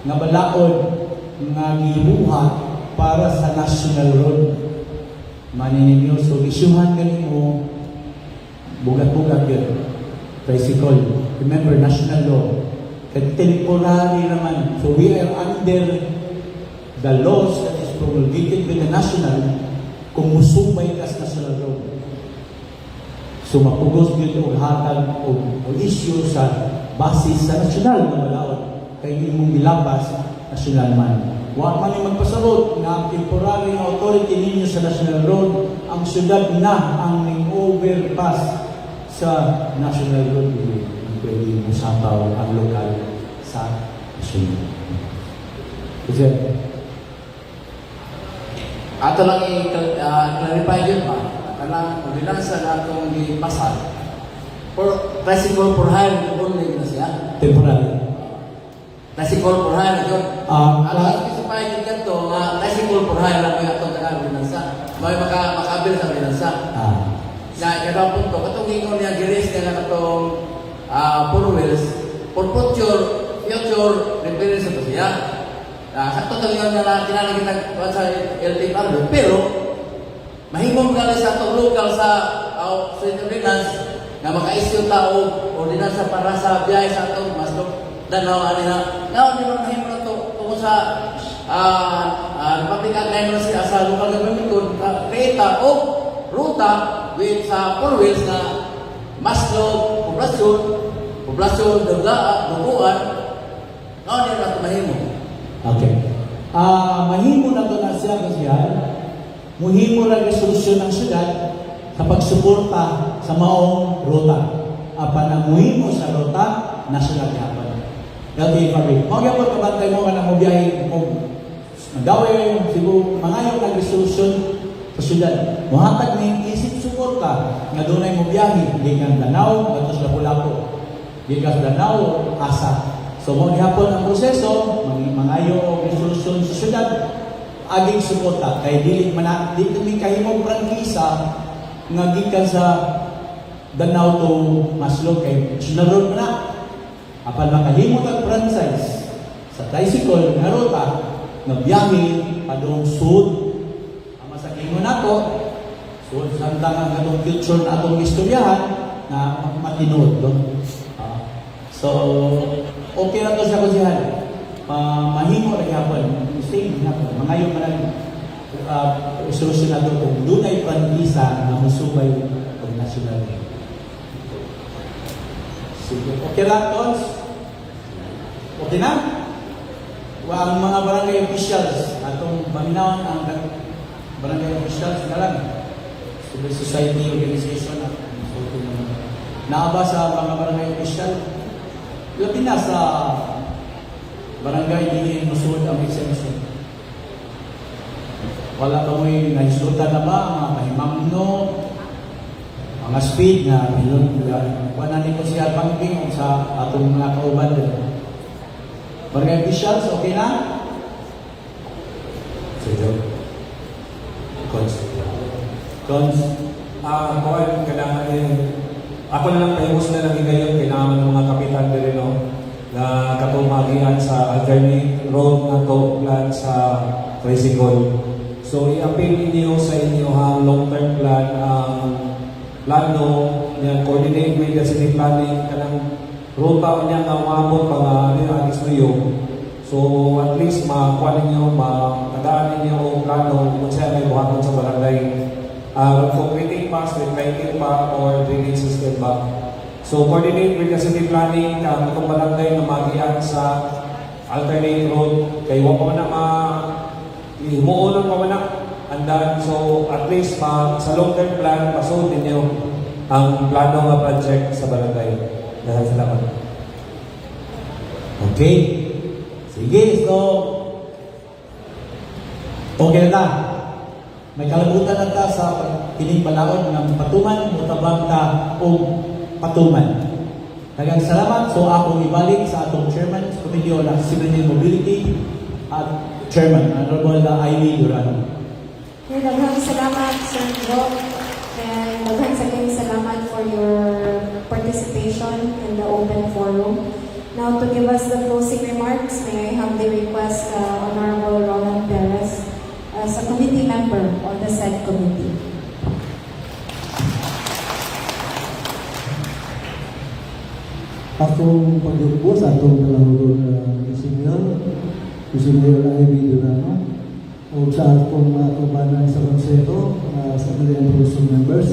nga balaod nga gibuhat para sa national road. Maninyo, so isyuhan ganin mo bugat-bugat yun. Tricycle. Remember, national law. Temporary naman. So we are under the laws that is promulgated by the national kung musubay ka sa national road. So mapugos dito o hatag o issue sa basis sa national na balaod. Kaya imong bilabas national man. Wa man yung magpasabot na temporary na authority ninyo sa national road, ang syudad na ang ning-overpass sa national road. Pwede mo sabaw ang lokal sa national. Kasi ato lang i-clarify yun pa. Kanang ordinansa na itong gipasal. Tricycle for hire, only na siya. temporary. Tricycle for hire, yun. Ang specify yun ganito, nga tricycle for hire lang yung itong ordinansa. May makabil sa ordinansa. Na kada punto, katong ingon niya giris nga itong 4 wheels, for future reference ito siya. Sakto ito nga na kinalagin sa LTFRB, pero mahimong gali sa itong local sa ordinance na maka-issue tao ordinansa para sa biyahe sa itong Maslog Danaw ani na. Now di man mahimo na to kung sa mapikan na mo sa local government code kreita o ruta with sa four wheels na Maslog, poblasyon, duguan, no, di na ito mahimo. Okay. Mahimo na ito na siya kasi muhimo na resolusyon ng syudad sa pagsuporta sa maong ruta. Apan ang muhimo sa ruta, national yapan. LTFRB. Magyapon kabantay mo nga mo biyahe mo magawin siguro mangayo ng resolusyon sa syudad. Muhatag ni isip suporta nga dunay mo biyahe gikan Danao ngadto sa Lapu-Lapu. Gikan Danao asa. So mo gihapon ang proseso mangayo og resolusyon sa syudad aging suporta kay dili kami kahimong prangkisa nga gikan sa Danao to Maslog kay sunod na. Apan makalimot ang franchise sa tricycle nga ruta nga biyahe padung sud. Ang masakimo nato sud samtang ang atong culture na atong istoryahan na matinuod doon. So okay na to sa kusihan. Mahimo ra gyapon. Same na to. Mangayo man resolusyon na to kung dunay prangkisa na musubay og national. Sige. Okay lang, Tons? Okay na? Ang mga barangay officials, atong paminawan ang barangay officials na lang. Civil society organization, naaba sa mga barangay official. Labi na sa barangay din musuod ang exemption. Wala ka mo'y naisutan na ba, mga kahimamno, mga speed na wala ni ko siya banking sa atong mga kauban din. Barangay officials, okay na? Sige. Cons. Kung kailangan ako na lang pahimos na lang ngayon, kailangan ng mga kapitan din na katumagian sa alternate road na plan sa tricycle. So, i-appeal niyo sa inyo ang long-term plan, ang plano niya, coordinate with the city planning, kanang ruta niya na umabot pang alis niyo. So, at least makakuha ninyo, makadaan ninyo ang plano kung siya may buhaton sa barangay. Concreting pass with lighting pa or drainage system ba. So, coordinate with the city planning, itong barangay na magian sa alternate road. Kaya huwag pa na himuunan pa na andan. So, at least sa long-term plan, pasood ninyo ang plano ng project sa barangay. Dahil salamat. Okay. Sige, so okay na. May kalabutan na ta sa kining balaod ng patuman, mutabang ta o patuman. Daghang salamat. So ako ibalik sa atong chairman sa Committee on Accessibility and Mobility at Chairman, Honorable Ivy Durano. Daghang salamat, Sir Doc, and daghang salamat for your participation in the open forum. Now, to give us the closing remarks, may I humbly request Honorable Roland Perez as a committee member of the said committee. Akong pagdupo sa atong kalahulog Senior Ivy Durano o sa akong mga kabanan sa konseho, sa Malian Council members,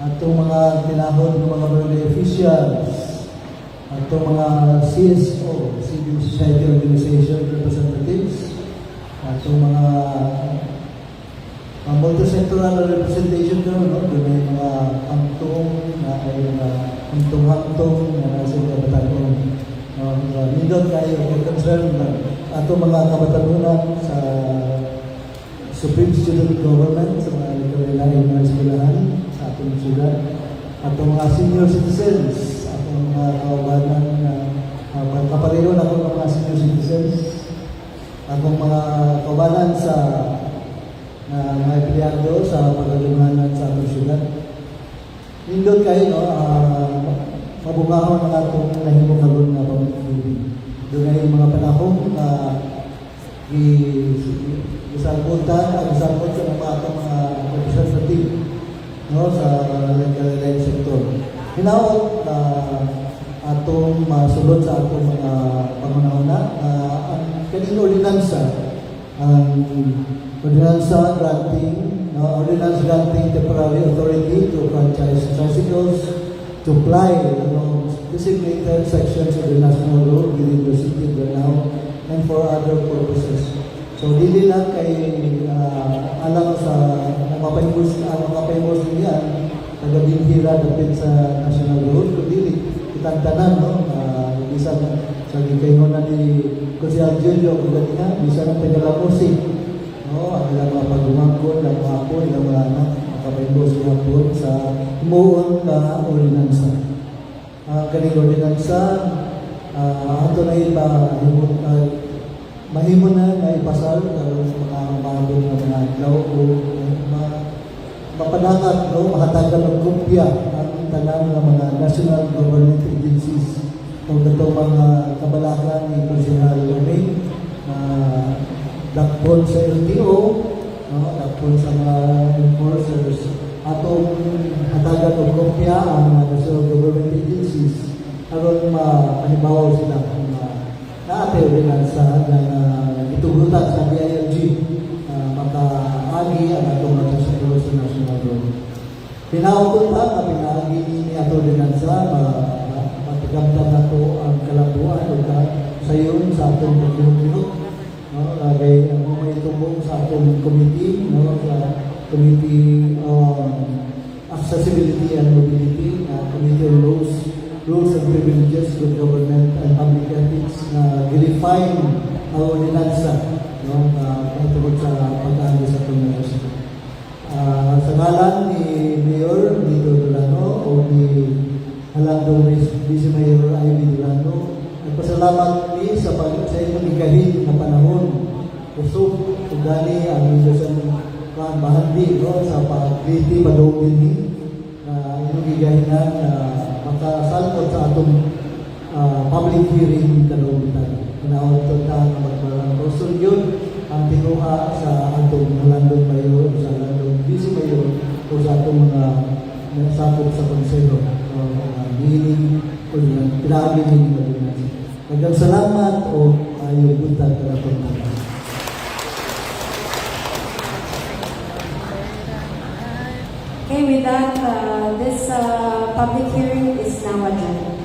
atong mga tinahod ng mga barangay officials, atong mga CSO, Civil Society Organization representatives, atong mga multi-sectoral representation no? Doon may mga angtong na ay mga angtong-angtong na nasa kabataan nindot kayo concern atong mga kabatanunan sa Supreme Student Government sa mga kailangan mga eskwelahan sa atong syudad, atong mga senior citizens, atong mga kaubanan na kapareho na atong mga senior citizens, atong mga kaubanan sa mga empleyado sa pagkalimanan sa atong syudad. Nindot kayo, mabungahon ang atong nahimong karon na pamilya. Doon ay mga panahon na gisagutan ang sagot sa mga atong mga representative no, sa legal sector. Hinaot atong masulod sa atong mga pangunahuna. Ang kaning ordinansa, ang ordinansa granting temporary authority to franchise tricycles to ply along designated sections of the national road within the city of Danao and for other purposes. So dili lang kay alam sa mapahimos niyan taga-binhira dapit sa national road, kundi itantanan, no? Bisan sa gikaingon na ni Kuya Jojo kung ganina, bisan ang taga-Lamusig, no? Ang ilang mga pagumangkon, ang mga hapon, ilang mga anak, makapahimos niya po sa muon na ordinansa. Kaning ordinansa, ato na iba, mahimo na ipasal karon sa mga maabot na mga adlaw o mapanangat, no, mahatagan ng kumpya ang tanan ng mga national government agencies o itong mga kabalakan ni President Laming na dakpon sa LTO, no, dakpon sa mga enforcers atong hatagan ng kumpya ang mga national government agencies aron mahibaw sila kung naate ordinansa na itugutan sa DILG makaagi ang atong nagsasakuro sa national road. Pinaukot na pinaagi ni ato ordinansa matigamtan na to ang kalabuan o sayon sa atong paglinok-linok, no? Lagay ang may tubong sa atong committee, no? Sa Committee on Accessibility and Mobility, Committee on Rules and Privileges, Good Government and Public Ethics na gi-refine ang ordinansa, no, tungkol sa pag-aagi sa komunidad. Sa ngalan ni Mayor Nito Durano o ni Halandong Vice Mayor Ivy Durano, nagpasalamat ni sa inyong ikahin na panahon. Usog, ugali ang inyong bahandi, no, sa pag-griti, padugin ni na inyong igahinan na makasalpot sa atong public hearing kalaubitan. Panahon ito na magparang rosol yun ang tinuha sa atong Halandong Mayor, sa Halandong Vice Mayor o sa atong mga nasakop sa konselo. Meaning, pinagin ng ordinansa. Nagkasalamat o ayaw buntag ka na itong mga. Okay, with that, this public hearing is now adjourned.